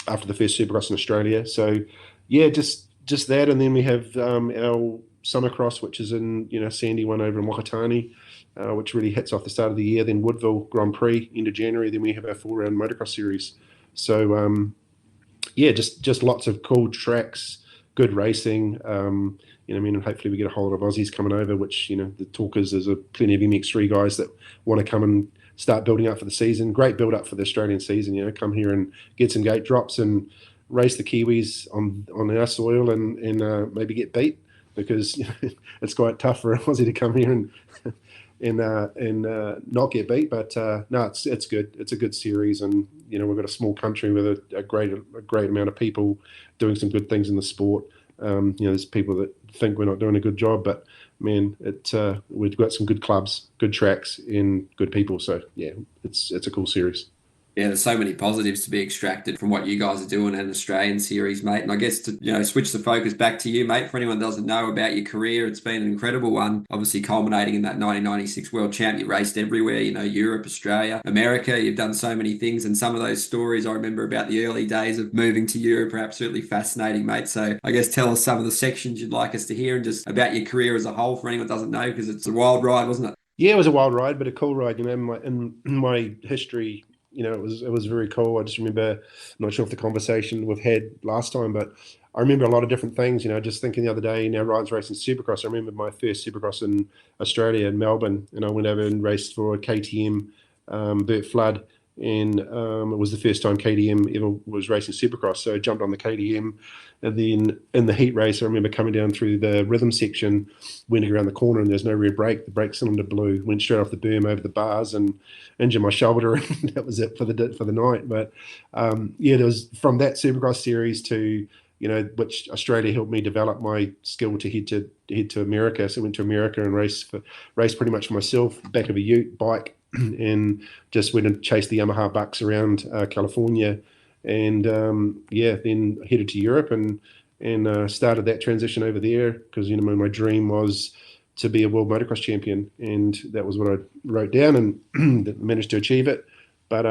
Speaker 2: after the first Supercross in Australia. So yeah, just that, and then we have our Summercross, which is in Sandy one over in Whakatane, which really hits off the start of the year. Then Woodville Grand Prix end of January. Then we have our 4-round motocross series. So yeah, just lots of cool tracks, good racing. And hopefully we get a whole lot of Aussies coming over, which the talk is there's plenty of MX3 guys that want to come and start building up for the season. Great build up for the Australian season. Come here and get some gate drops and race the Kiwis on our soil and maybe get beat, because it's quite tough for an Aussie to come here and not get beat. But no, it's good. It's a good series, and we've got a small country with a great amount of people doing some good things in the sport. There's people that think we're not doing a good job, but man, we've got some good clubs, good tracks, and good people. So yeah, it's a cool series.
Speaker 1: Yeah, there's so many positives to be extracted from what you guys are doing in an Australian series, mate. And I guess to switch the focus back to you, mate, for anyone that doesn't know about your career, it's been an incredible one, obviously culminating in that 1996 World Champ. You raced everywhere, Europe, Australia, America. You've done so many things, and some of those stories I remember about the early days of moving to Europe are absolutely fascinating, mate. So I guess tell us some of the sections you'd like us to hear and just about your career as a whole for anyone that doesn't know, because it's a wild ride, wasn't it?
Speaker 2: Yeah, it was a wild ride, but a cool ride. In my history, it was very cool. I just remember, I'm not sure if the conversation we've had last time, but I remember a lot of different things. Just thinking the other day, Ryan's racing Supercross. I remember my first Supercross in Australia, in Melbourne, and I went over and raced for KTM, Bert Flood, and it was the first time KTM ever was racing Supercross. So I jumped on the KTM, and then in the heat race, I remember coming down through the rhythm section, went around the corner, and there's no rear brake. The brake cylinder blew, went straight off the berm over the bars, and injured my shoulder, and that was it for the night. But there was from that Supercross series to which Australia helped me develop my skill to head to America. So I went to America and raced pretty much for myself, back of a ute bike, and just went and chased the Yamaha Bucks around California, and then headed to Europe and started that transition over there, because my dream was to be a world motocross champion, and that was what I wrote down, and managed to achieve it. But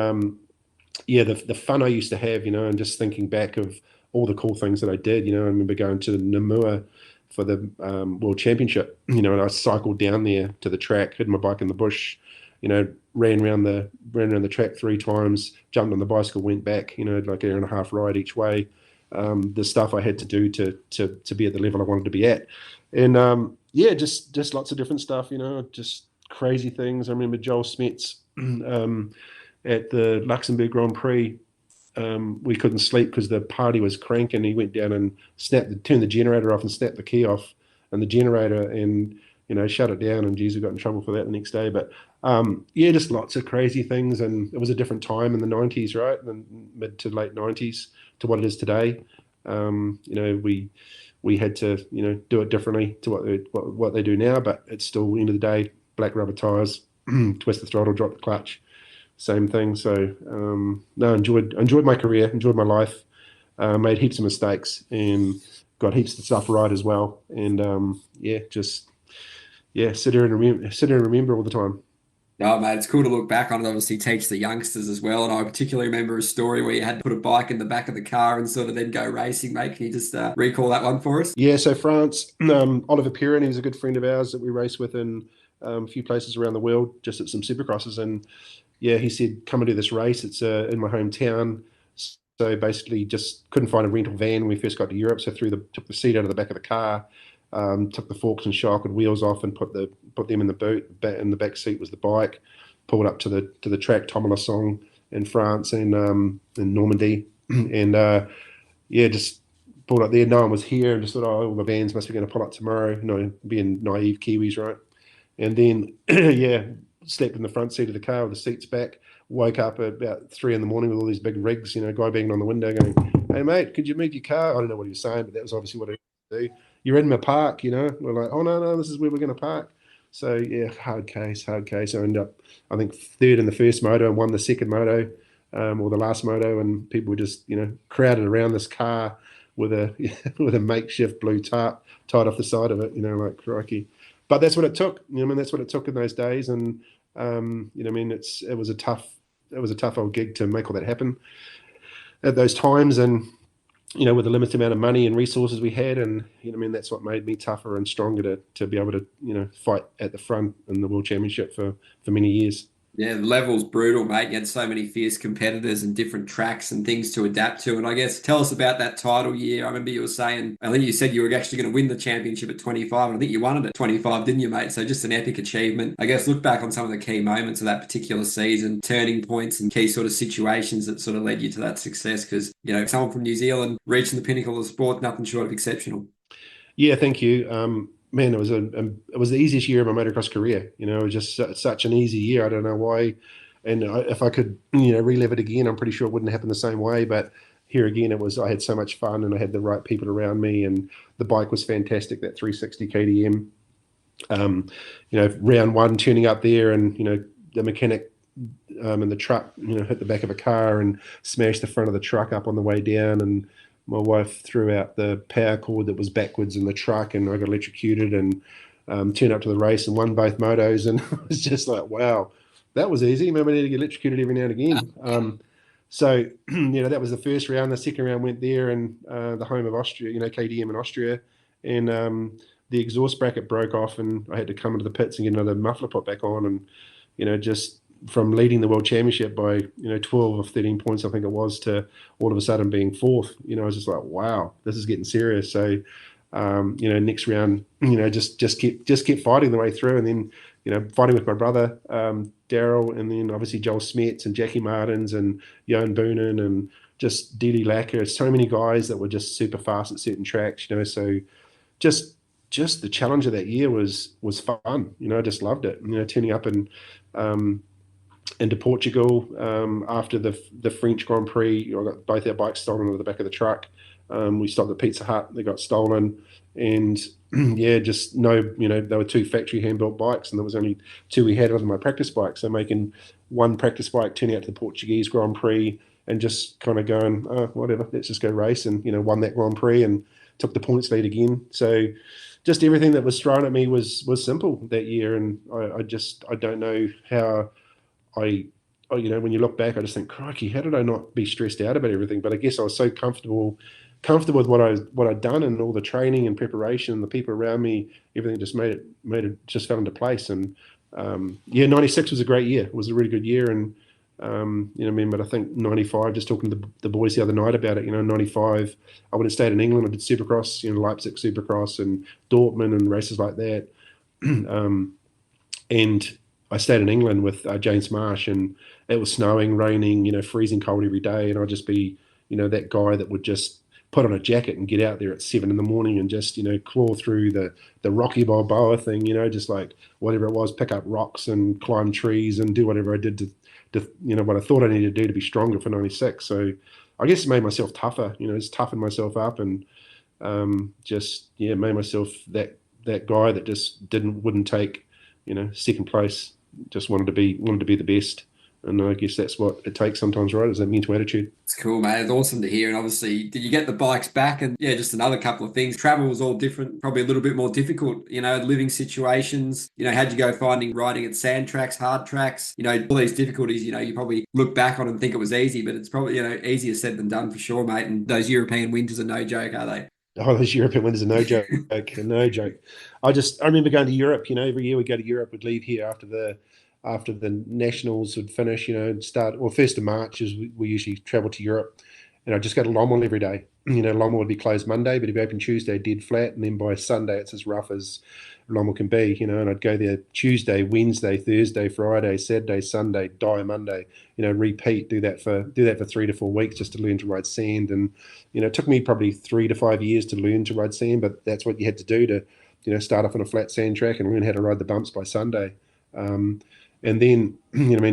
Speaker 2: the fun I used to have, and just thinking back of all the cool things that I did, I remember going to Namur for the World Championship, and I cycled down there to the track, hid my bike in the bush, ran around the track 3 times, jumped on the bicycle, went back, like an hour and a half ride each way. The stuff I had to do to be at the level I wanted to be at, and just lots of different stuff, just crazy things. I remember Joel Smets at the Luxembourg Grand Prix. We couldn't sleep because the party was cranking. He went down and turned the generator off and snapped the key off and the generator, and shut it down. And geez, we got in trouble for that the next day. But just lots of crazy things. And it was a different time in the 90s, right? The mid to late 90s to what it is today. We had to do it differently to what they do now. But it's still, end of the day, black rubber tires, twist the throttle, drop the clutch. Same thing. So enjoyed my career, enjoyed my life, made heaps of mistakes, and got heaps of stuff right as well. And sit here and remember all the time.
Speaker 1: No, mate, it's cool to look back on it, obviously teach the youngsters as well. And I particularly remember a story where you had to put a bike in the back of the car and sort of then go racing, mate. Can you just recall that one for us?
Speaker 2: Yeah, so France, Oliver Perrin, he was a good friend of ours that we raced with in a few places around the world, just at some Supercrosses. And yeah, he said, come and do this race. It's in my hometown. So basically just couldn't find a rental van when we first got to Europe. So took the seat out of the back of the car, took the forks and shock and wheels off and put them in the boot. In the back seat was the bike. Pulled up to the track, Tomelasson in France and in Normandy. And just pulled up there. No one was here, and just thought, all the vans must be going to pull up tomorrow. Being naive Kiwis, right? And then, slept in the front seat of the car with the seats back. Woke up at about 3 a.m. with all these big rigs, guy banging on the window going, "Hey mate, could you move your car?" I don't know what he was saying, but that was obviously what he was do. "You're in my park," We're like, "Oh no, this is where we're going to park." So yeah, hard case. I ended up, I think, third in the first moto and won the second moto, or the last moto, and people were just crowded around this car with a with a makeshift blue tarp tied off the side of it. Like crikey. But that's what it took. That's what it took in those days, and it was a tough old gig to make all that happen at those times, and with the limited amount of money and resources we had, and that's what made me tougher and stronger to be able to fight at the front in the World Championship for many years.
Speaker 1: Yeah, the level's brutal, mate. You had so many fierce competitors and different tracks and things to adapt to. And I guess tell us about that title year. I remember you were saying, I think you said you were actually going to win the championship at 25. And I think you won it at 25, didn't you, mate? So just an epic achievement. I guess look back on some of the key moments of that particular season, turning points and key sort of situations that sort of led you to that success. Because, someone from New Zealand reaching the pinnacle of the sport, nothing short of exceptional.
Speaker 2: Yeah, thank you. Man, it was the easiest year of my motocross career. It was just such an easy year. I don't know why. And if I could, relive it again, I'm pretty sure it wouldn't happen the same way. But here again, I had so much fun, and I had the right people around me, and the bike was fantastic. That 360 KTM. Round one, turning up there, and the mechanic in the truck, hit the back of a car and smashed the front of the truck up on the way down, and my wife threw out the power cord that was backwards in the truck, and I got electrocuted, and turned up to the race and won both motos. And it was just like, wow, that was easy. Maybe I need to get electrocuted every now and again. So, that was the first round. The second round went there, and the home of Austria, KTM in Austria, and the exhaust bracket broke off, and I had to come into the pits and get another muffler put back on, and just from leading the World Championship by 12 or 13 points, I think it was, to all of a sudden being fourth. I was just like, wow, this is getting serious. So next round, just kept fighting the way through, and then fighting with my brother Daryl, and then obviously Joel Smets and Jackie Martins and Johan Boonen and just Didi Lacker. So many guys that were just super fast at certain tracks. So just the challenge of that year was fun. I just loved it. Turning up and into Portugal after the French Grand Prix. I got both our bikes stolen out of the back of the truck. We stopped at Pizza Hut. They got stolen, and just they were two factory hand-built bikes, and there was only two we had other than my practice bike. So making one practice bike, turning out to the Portuguese Grand Prix, and just kind of going, oh, whatever, let's just go race, and won that Grand Prix and took the points lead again. So just everything that was thrown at me was simple that year, and I don't know how. When you look back, I just think, crikey, how did I not be stressed out about everything? But I guess I was so comfortable with what I'd done, and all the training and preparation, and the people around me, everything just made it just fell into place. And 96 was a great year. It was a really good year, and but I think 95, just talking to the boys the other night about it, 95, I went and stayed in England. I did Supercross, Leipzig Supercross and Dortmund and races like that. And I stayed in England with James Marsh, and it was snowing, raining, freezing cold every day. And I'd just be, that guy that would just put on a jacket and get out there at 7 a.m. and just, claw through the Rocky Balboa thing, just like whatever it was, pick up rocks and climb trees and do whatever I did to what I thought I needed to do to be stronger for 96. So I guess it made myself tougher, just toughened myself up, and made myself that guy that just wouldn't take, second place. Just wanted to be the best, and I guess that's what it takes sometimes, right? Is that mental attitude.
Speaker 1: It's cool, mate. It's awesome to hear. And obviously, did you get the bikes back? And just another couple of things. Travel was all different, probably a little bit more difficult. Living situations. How'd you go finding riding at sand tracks, hard tracks? All these difficulties. You probably look back on and think it was easy, but it's probably easier said than done for sure, mate. And those European winters are no joke, are they?
Speaker 2: Oh, those European winters are no joke. No joke. I remember going to Europe. Every year we go to Europe. We'd leave here after the nationals would finish. Start 1st of March is we usually travel to Europe, and I just go to Lommel every day. Lommel would be closed Monday, but if you open Tuesday, dead flat, and then by Sunday it's as rough as Lommel can be. And I'd go there Tuesday, Wednesday, Thursday, Friday, Saturday, Sunday, die Monday. Repeat. Do that for 3 to 4 weeks just to learn to ride sand. And it took me probably 3 to 5 years to learn to ride sand, but that's what you had to do to start off on a flat sand track and learn how to ride the bumps by Sunday. And then,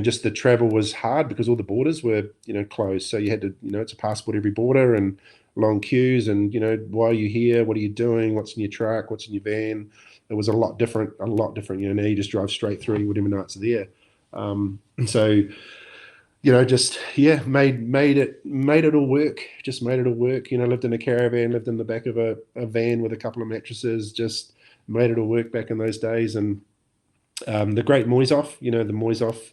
Speaker 2: just the travel was hard because all the borders were, closed. So you had to, it's a passport every border and long queues and, why are you here? What are you doing? What's in your truck? What's in your van? it was a lot different. You know, now you just drive straight through, you whatever nights are there. And so, you know, just made it all work. Just made it all work. You know, lived in a caravan, lived in the back of a van with a couple of mattresses. Just made it all work back in those days. And the great Moisoff, you know, the Moisoff,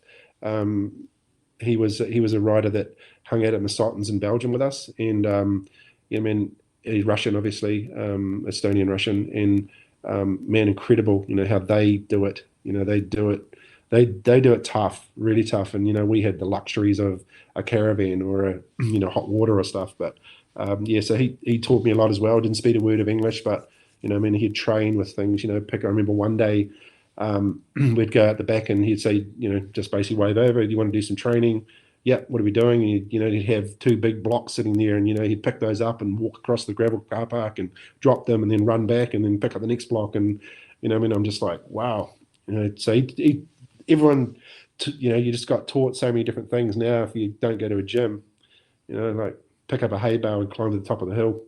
Speaker 2: he was a rider that hung out at MXoN in Belgium with us, and yeah, man, he's Russian, obviously, Estonian Russian, and man, incredible. You know how they do it. You know, they do it. They do it tough, really tough. And you know, we had the luxuries of a caravan or a hot water or stuff. But yeah, so he taught me a lot as well. Didn't speak a word of English, but you know, I mean, he'd train with things. You know, I remember one day we'd go out the back and he'd say, you know, just basically wave over. Do you want to do some training? Yeah, what are we doing? And he'd have two big blocks sitting there, and you know, he'd pick those up and walk across the gravel car park and drop them, and then run back and then pick up the next block. And you know, I mean, I'm just like, wow. You know, so everyone, you know, you just got taught so many different things now. If you don't go to a gym, you know, like pick up a hay bale and climb to the top of the hill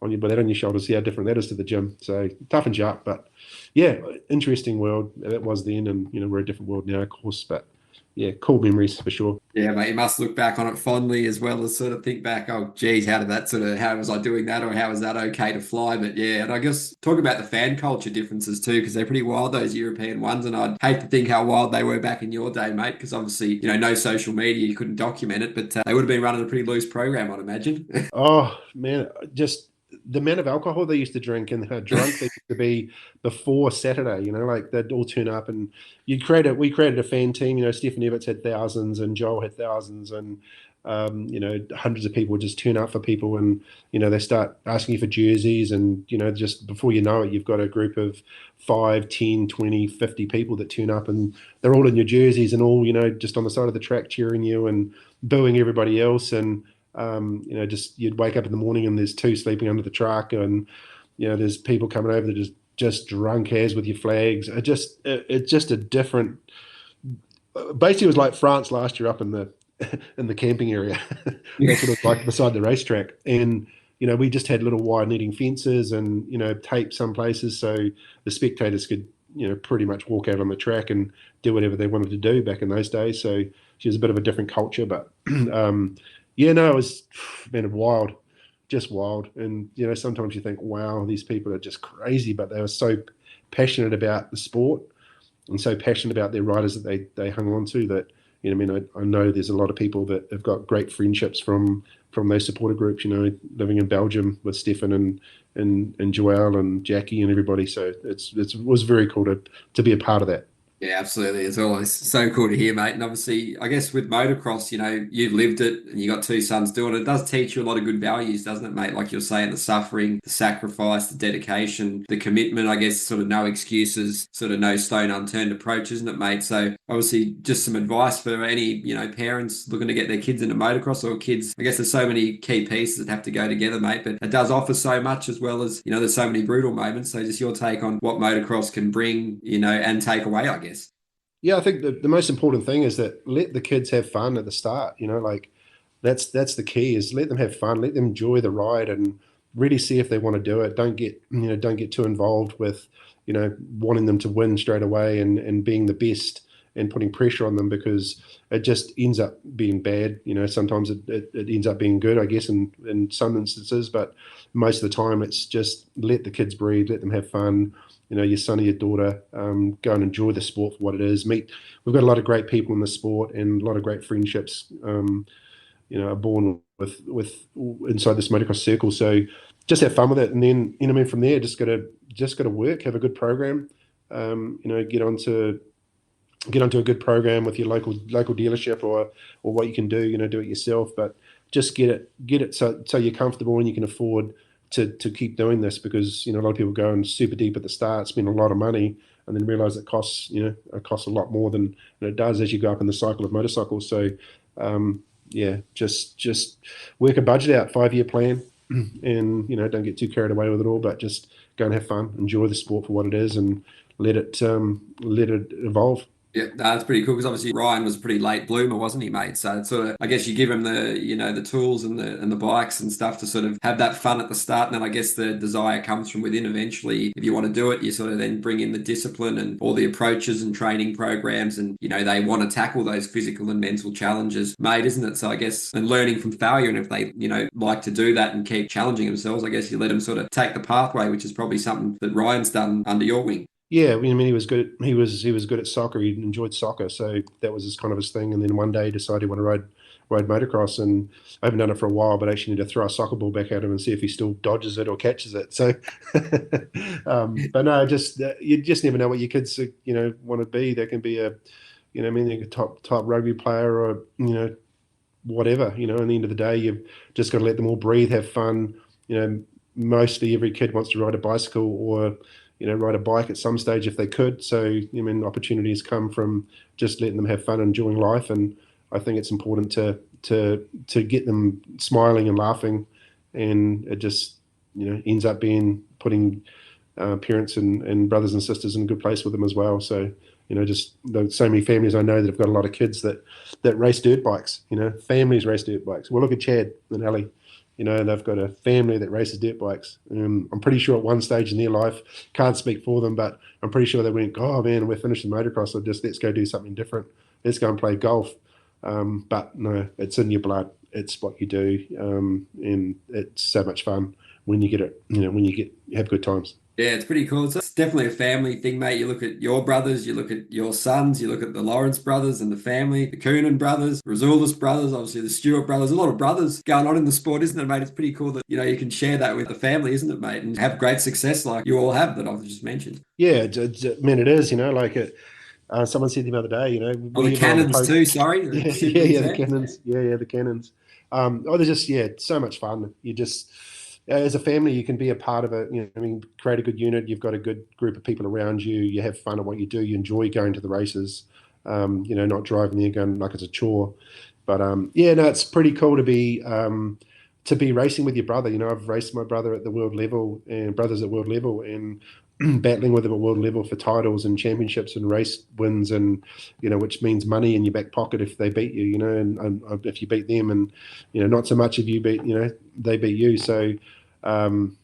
Speaker 2: with that on your shoulders, see how different that is to the gym. So toughens you up. But yeah, interesting world that was then, and you know, we're a different world now, of course. But yeah, cool memories for sure.
Speaker 1: Yeah, mate, you must look back on it fondly as well as sort of think back, oh, geez, how was I doing that, or how was that okay to fly? But yeah, and I guess talk about the fan culture differences too, because they're pretty wild, those European ones. And I'd hate to think how wild they were back in your day, mate, because obviously, you know, no social media, you couldn't document it, but they would have been running a pretty loose program, I'd imagine.
Speaker 2: Oh, man, just the amount of alcohol they used to drink and how drunk they used to be before Saturday, you know, like they'd all turn up, and we created a fan team, you know, Stefan Everts had thousands and Joel had thousands, and you know, hundreds of people would just turn up for people, and you know, they start asking you for jerseys, and you know, just before you know it, you've got a group of 5, 10, 20, 50 people that turn up, and they're all in your jerseys and all, you know, just on the side of the track cheering you and booing everybody else. And you know, just you'd wake up in the morning and there's two sleeping under the truck, and you know, there's people coming over that just drunk as with your flags. It's just a different. Basically, it was like France last year up in the camping area. That's what it was like beside the racetrack, and you know, we just had little wire netting fences and you know, tape some places so the spectators could, you know, pretty much walk out on the track and do whatever they wanted to do back in those days. So she was a bit of a different culture, but. Yeah, no, it was, man, wild, just wild. And, you know, sometimes you think, wow, these people are just crazy, but they were so passionate about the sport and so passionate about their riders that they hung on to that, you know, I mean, I know there's a lot of people that have got great friendships from those supporter groups, you know, living in Belgium with Stefan and Joel and Jackie and everybody. So it was very cool to be a part of that.
Speaker 1: Yeah, absolutely. It's always so cool to hear, mate. And obviously, I guess with motocross, you know, you've lived it and you got two sons doing it. It does teach you a lot of good values, doesn't it, mate? Like you're saying, the suffering, the sacrifice, the dedication, the commitment, I guess, sort of no excuses, sort of no stone unturned approach, isn't it, mate? So obviously just some advice for any, you know, parents looking to get their kids into motocross or kids. I guess there's so many key pieces that have to go together, mate, but it does offer so much as well as, you know, there's so many brutal moments. So just your take on what motocross can bring, you know, and take away, I guess.
Speaker 2: Yeah, I think the most important thing is that let the kids have fun at the start. You know, like that's the key is let them have fun, let them enjoy the ride, and really see if they want to do it. Don't get too involved with, you know, wanting them to win straight away and being the best and putting pressure on them, because it just ends up being bad. You know, sometimes it ends up being good, I guess, in some instances, but most of the time it's just let the kids breathe, let them have fun. You know, your son or your daughter, go and enjoy the sport for what it is. We've got a lot of great people in the sport and a lot of great friendships, you know, are born with inside this motocross circle. So just have fun with it. And then, you know, I mean, from there, just gotta work, have a good program, you know, get onto a good program with your local dealership or what you can do, you know, do it yourself, but just get it so you're comfortable and you can afford to keep doing this, because, you know, a lot of people go in super deep at the start, spend a lot of money, and then realize it costs a lot more than it does as you go up in the cycle of motorcycles. So yeah, just work a budget out, 5-year plan, and, you know, don't get too carried away with it all, but just go and have fun, enjoy the sport for what it is, and let it evolve.
Speaker 1: Yeah, no, that's pretty cool because obviously Ryan was a pretty late bloomer, wasn't he, mate? So it's sort of, I guess you give him the tools and the bikes and stuff to sort of have that fun at the start, and then I guess the desire comes from within eventually. If you want to do it, you sort of then bring in the discipline and all the approaches and training programs, and they want to tackle those physical and mental challenges, mate, isn't it? So I guess and learning from failure, and if they like to do that and keep challenging themselves, I guess you let them sort of take the pathway, which is probably something that Ryan's done under your wing.
Speaker 2: Yeah, I mean, he was good. He was good at soccer. He enjoyed soccer, so that was his kind of his thing. And then one day he decided he wanted to ride motocross, and I haven't done it for a while, but I actually need to throw a soccer ball back at him and see if he still dodges it or catches it. So, but no, just you just never know what your kids want to be. They can be a top rugby player or whatever. At the end of the day, you've just got to let them all breathe, have fun. Mostly every kid wants to ride a bicycle or ride a bike at some stage if they could. So, opportunities come from just letting them have fun, enjoying life. And I think it's important to get them smiling and laughing. And it just, ends up being putting parents and brothers and sisters in a good place with them as well. So, just so many families I know that have got a lot of kids that race dirt bikes, families race dirt bikes. Well, look at Chad and Ali. They've got a family that races dirt bikes. I'm pretty sure at one stage in their life, can't speak for them, but I'm pretty sure they went, oh man, we're finishing motocross, so let's go do something different. Let's go and play golf. But no, it's in your blood. It's what you do. And it's so much fun when you get it, have good times.
Speaker 1: Yeah, it's pretty cool. It's definitely a family thing, mate. You look at your brothers, you look at your sons, you look at the Lawrence brothers and the family, the Coonan brothers, Razulis brothers, obviously the Stewart brothers. A lot of brothers going on in the sport, isn't it, mate? It's pretty cool that, you can share that with the family, isn't it, mate? And have great success like you all have that I've just mentioned.
Speaker 2: Yeah, it is, like it. Someone said the other day,
Speaker 1: Well, the Cannons too, sorry.
Speaker 2: Yeah, the Cannons. Yeah, the Cannons. They're just, so much fun. You just... as a family, you can be a part of it. Create a good unit. You've got a good group of people around you. You have fun at what you do. You enjoy going to the races. Not driving there going like it's a chore. But it's pretty cool to be racing with your brother. I've raced my brother at the world level and brothers at world level and battling with them at world level for titles and championships and race wins and which means money in your back pocket if they beat you. And if you beat them and not so much if you beat they beat you. So.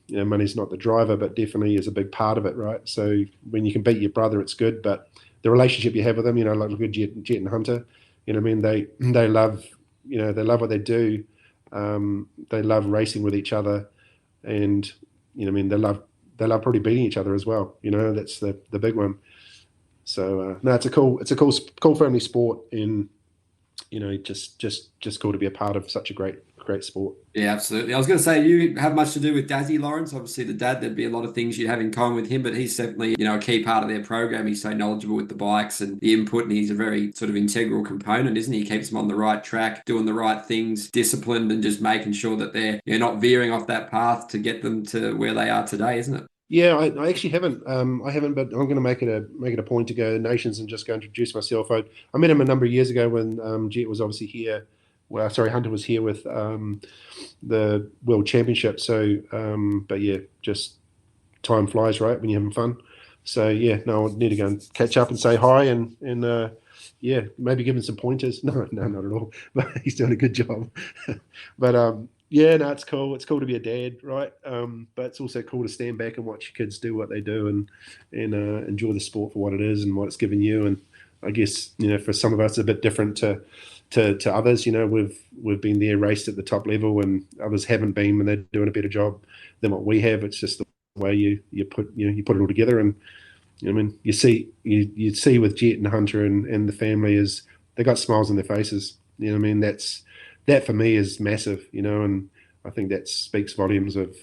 Speaker 2: Money's not the driver, but definitely is a big part of it, right? So when you can beat your brother, it's good. But the relationship you have with them, like look at Jet and Hunter, they love, they love what they do. They love racing with each other, and they love probably beating each other as well. That's the big one. So no, it's a cool family sport, and just cool to be a part of such a great sport.
Speaker 1: Yeah, absolutely. I was going to say, you have much to do with Dazzy, Lawrence. Obviously, the dad, there'd be a lot of things you'd have in common with him, but he's definitely, a key part of their program. He's so knowledgeable with the bikes and the input, and he's a very sort of integral component, isn't he? He keeps them on the right track, doing the right things, disciplined, and just making sure that they're not veering off that path to get them to where they are today, isn't it?
Speaker 2: Yeah, I actually haven't. I haven't, but I'm going to make it a point to go to Nations and just go introduce myself. I met him a number of years ago when Jet was obviously here. Well, sorry, Hunter was here with the World Championship. So, but yeah, just time flies, right, when you're having fun. So yeah, no, I need to go and catch up and say hi and yeah, maybe give him some pointers. No, not at all. But he's doing a good job. But yeah, no, it's cool. It's cool to be a dad, right? But it's also cool to stand back and watch your kids do what they do and enjoy the sport for what it is and what it's given you. And I guess for some of us, it's a bit different to others. We've been there, raced at the top level, and others haven't been, and they're doing a better job than what we have. It's just the way you put it all together. And you see with Jet and Hunter and the family is they got smiles on their faces. That for me is massive. And I think that speaks volumes of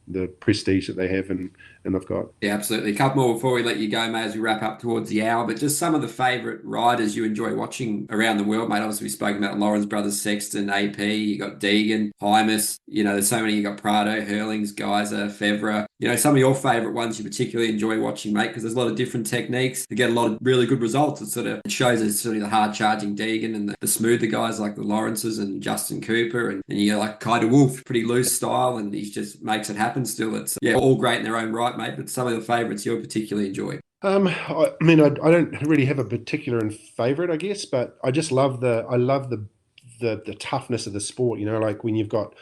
Speaker 2: the prestige that they have and they've got.
Speaker 1: Yeah, absolutely. A couple more before we let you go, mate, as we wrap up towards the hour. But just some of the favourite riders you enjoy watching around the world, mate. Obviously, we spoke about Lawrence brothers, Sexton, AP. You got Deegan, Hymas. There's so many. You got Prado, Hurlings, Geyser, Fevra. Some of your favourite ones you particularly enjoy watching, mate, because there's a lot of different techniques to get a lot of really good results. It shows us sort of the hard charging Deegan and the smoother guys like the Lawrences and Justin Cooper and you got like Kai de Wolf, pretty loose style, and he just makes it happen still. It's all great in their own right, mate, but some of the favourites you'll particularly enjoy.
Speaker 2: I mean, I don't really have a particular favorite, I guess, but I just love the toughness of the sport. Like when you've got,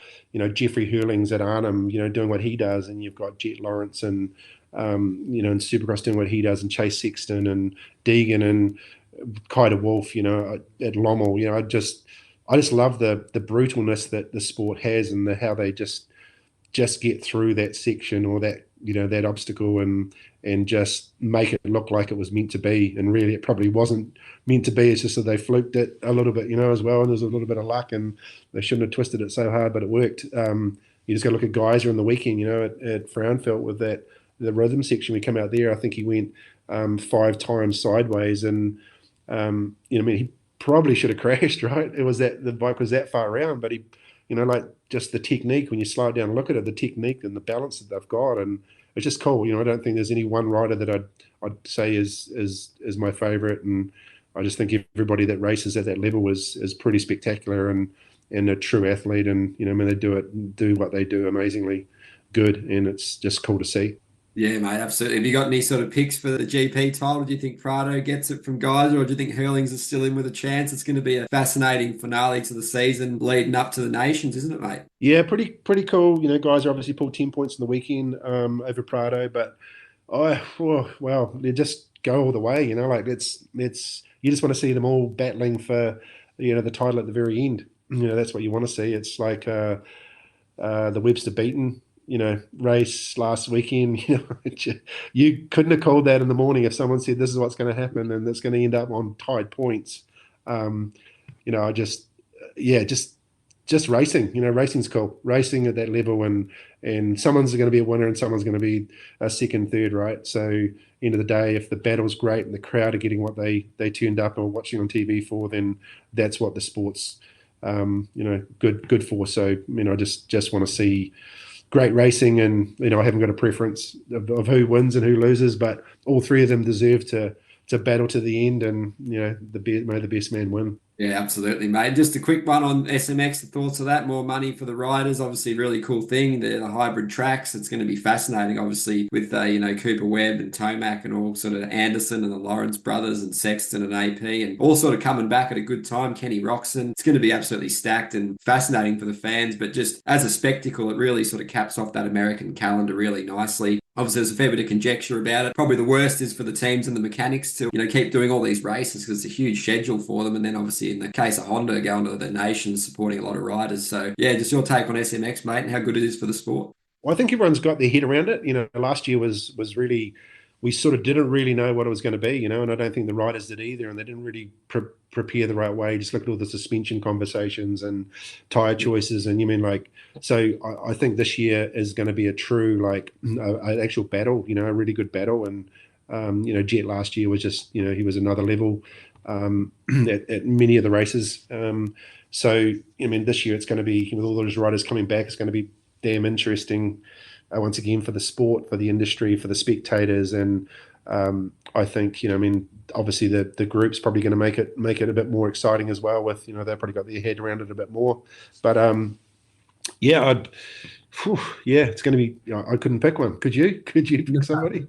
Speaker 2: Jeffrey Hurlings at Arnhem, doing what he does, and you've got Jet Lawrence and in Supercross doing what he does, and Chase Sexton and Deegan and Kida Wolf, at Lommel. I just love the brutalness that the sport has, and how they just get through that section, or that obstacle, and just make it look like it was meant to be. And really, it probably wasn't meant to be. It's just that they fluked it a little bit, as well. And there's a little bit of luck, and they shouldn't have twisted it so hard, but it worked. You just got to look at Geyser in the weekend, at Frownfelt with the rhythm section. We come out there, I think he went 5 times sideways, and I mean, he probably should have crashed, right? The bike was that far around, but he, like just the technique, when you slow it down and look at it, the technique and the balance that they've got, and it's just cool. I don't think there's any one rider that I'd say is my favorite, and I just think everybody that races at that level is pretty spectacular, and a true athlete, and I mean, they do what they do amazingly good, and it's just cool to see.
Speaker 1: Yeah, mate, absolutely. Have you got any sort of picks for the GP title? Do you think Prado gets it from Geyser, or do you think Hurlings is still in with a chance? It's going to be a fascinating finale to the season leading up to the Nations, isn't it, mate?
Speaker 2: Yeah, pretty cool. Geyser obviously pulled 10 points in the weekend over Prado, but well, they just go all the way. Like it's you just want to see them all battling for the title at the very end. That's what you want to see. It's like the Webster Beaton race last weekend. You couldn't have called that in the morning if someone said this is what's going to happen and it's going to end up on tied points. I just racing. Racing's cool. Racing at that level, and someone's going to be a winner and someone's going to be a second, third, right? So end of the day, if the battle's great and the crowd are getting what they turned up or watching on TV for, then that's what the sport's good for. So I just want to see great racing, and I haven't got a preference of who wins and who loses, but all three of them deserve to battle to the end, and may the best man win.
Speaker 1: Yeah, absolutely, mate. Just a quick one on SMX, the thoughts of that. More money for the riders, obviously, really cool thing. The hybrid tracks, it's going to be fascinating, obviously, with Cooper Webb and Tomac and all sort of Anderson and the Lawrence brothers and Sexton and AP, and all sort of coming back at a good time. Kenny Roxon, it's going to be absolutely stacked and fascinating for the fans, but just as a spectacle, it really sort of caps off that American calendar really nicely. Obviously, there's a fair bit of conjecture about it. Probably the worst is for the teams and the mechanics to, keep doing all these races, because it's a huge schedule for them. And then obviously in the case of Honda, going to the nations, supporting a lot of riders. So yeah, just your take on SMX, mate, and how good it is for the sport.
Speaker 2: Well, I think everyone's got their head around it. Last year was really, we sort of didn't really know what it was going to be, and I don't think the riders did either, and they didn't really prepare the right way. Just look at all the suspension conversations and tyre choices, and so I think this year is going to be a true, an actual battle, a really good battle. And Jet last year was just, he was another level at many of the races. So this year it's going to be, with all those riders coming back, it's going to be damn interesting. Once again, for the sport, for the industry, for the spectators, and I think obviously the group's probably going to make it a bit more exciting as well. With they've probably got their head around it a bit more. But it's going to be. I couldn't pick one. Could you? Could you pick somebody?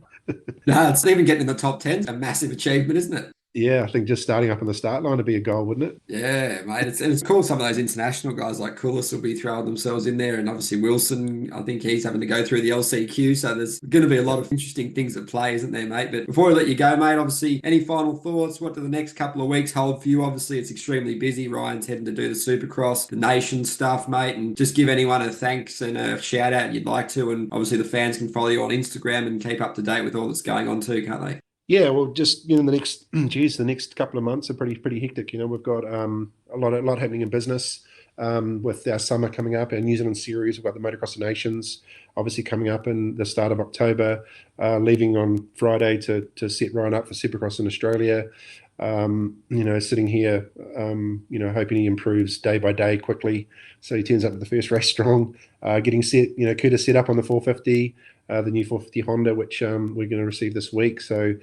Speaker 1: No, it's even getting in the top 10 is a massive achievement, isn't it?
Speaker 2: Yeah, I think just starting up on the start line would be a goal, wouldn't it?
Speaker 1: Yeah, mate. It's cool. Some of those international guys like Koulis will be throwing themselves in there. And obviously Wilson, I think he's having to go through the LCQ. So there's going to be a lot of interesting things at play, isn't there, mate? But before I let you go, mate, obviously, any final thoughts? What do the next couple of weeks hold for you? Obviously, it's extremely busy. Ryan's heading to do the Supercross, the Nation stuff, mate. And just give anyone a thanks and a shout out you'd like to. And obviously the fans can follow you on Instagram and keep up to date with all that's going on too, can't they?
Speaker 2: Yeah, well, just the next couple of months are pretty hectic. We've got a lot happening in business with our summer coming up, our New Zealand series. We've got the Motocross Nations obviously coming up in the start of October. Leaving on Friday to set Ryan up for Supercross in Australia. Sitting here, hoping he improves day by day quickly, so he turns up at the first race strong. Getting set, Curtis set up on the 450. The new 450 Honda, which we're going to receive this week. So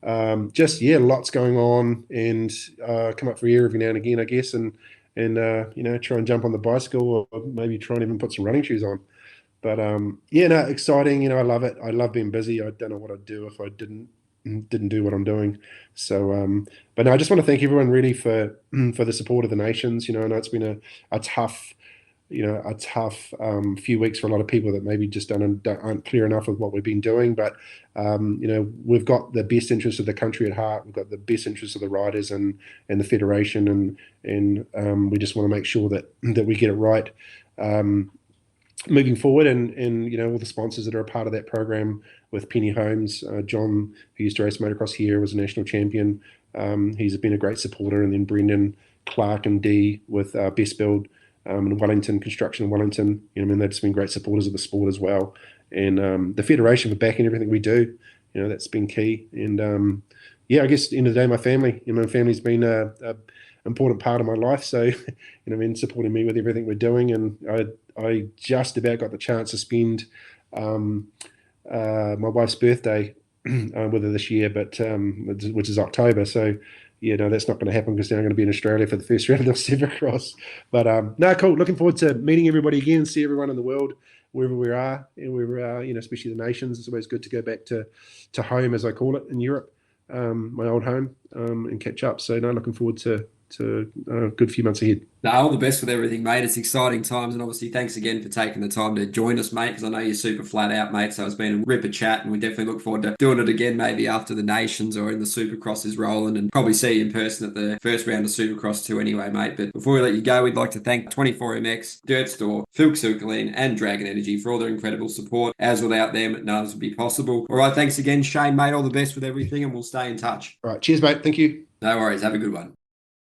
Speaker 2: lots going on, and come up for air every now and again, I guess, and try and jump on the bicycle, or maybe try and even put some running shoes on. But exciting. I love it. I love being busy. I don't know what I'd do if I didn't didn't do what I'm doing. So, but no, I just want to thank everyone really for the support of the nations. I know it's been a tough few weeks for a lot of people that maybe just aren't clear enough with what we've been doing. But we've got the best interests of the country at heart. We've got the best interests of the riders and the federation, and we just want to make sure that we get it right moving forward. And all the sponsors that are a part of that program with Penny Holmes, John, who used to race motocross here, was a national champion. He's been a great supporter, and then Brendan, Clark, and Dee with Best Build. And Wellington Construction in Wellington, they've just been great supporters of the sport as well. And the federation for backing everything we do, that's been key. And I guess at the end of the day, my family's been a important part of my life. So, supporting me with everything we're doing. And I just about got the chance to spend my wife's birthday with her this year, but which is October. So, that's not going to happen because now I'm going to be in Australia for the first round of Supercross. But no, cool. Looking forward to meeting everybody again, see everyone in the world, wherever we are, and especially the nations. It's always good to go back to home, as I call it, in Europe, my old home, and catch up. So, no, looking forward to a good few months ahead.
Speaker 1: No, all the best with everything, mate. It's exciting times, and obviously thanks again for taking the time to join us, mate, because I know you're super flat out, mate, so it's been a ripper chat, and we definitely look forward to doing it again, maybe after the Nations or in the Supercross is rolling, and probably see you in person at the first round of Supercross too anyway, mate. But before we let you go, we'd like to thank 24MX, Dirt Store, Phil Sukaline, and Dragon Energy for all their incredible support, as without them, none of this would be possible. All right, thanks again, Shayne, mate. All the best with everything, and we'll stay in touch.
Speaker 2: All right, cheers, mate. Thank you.
Speaker 1: No worries. Have a good one.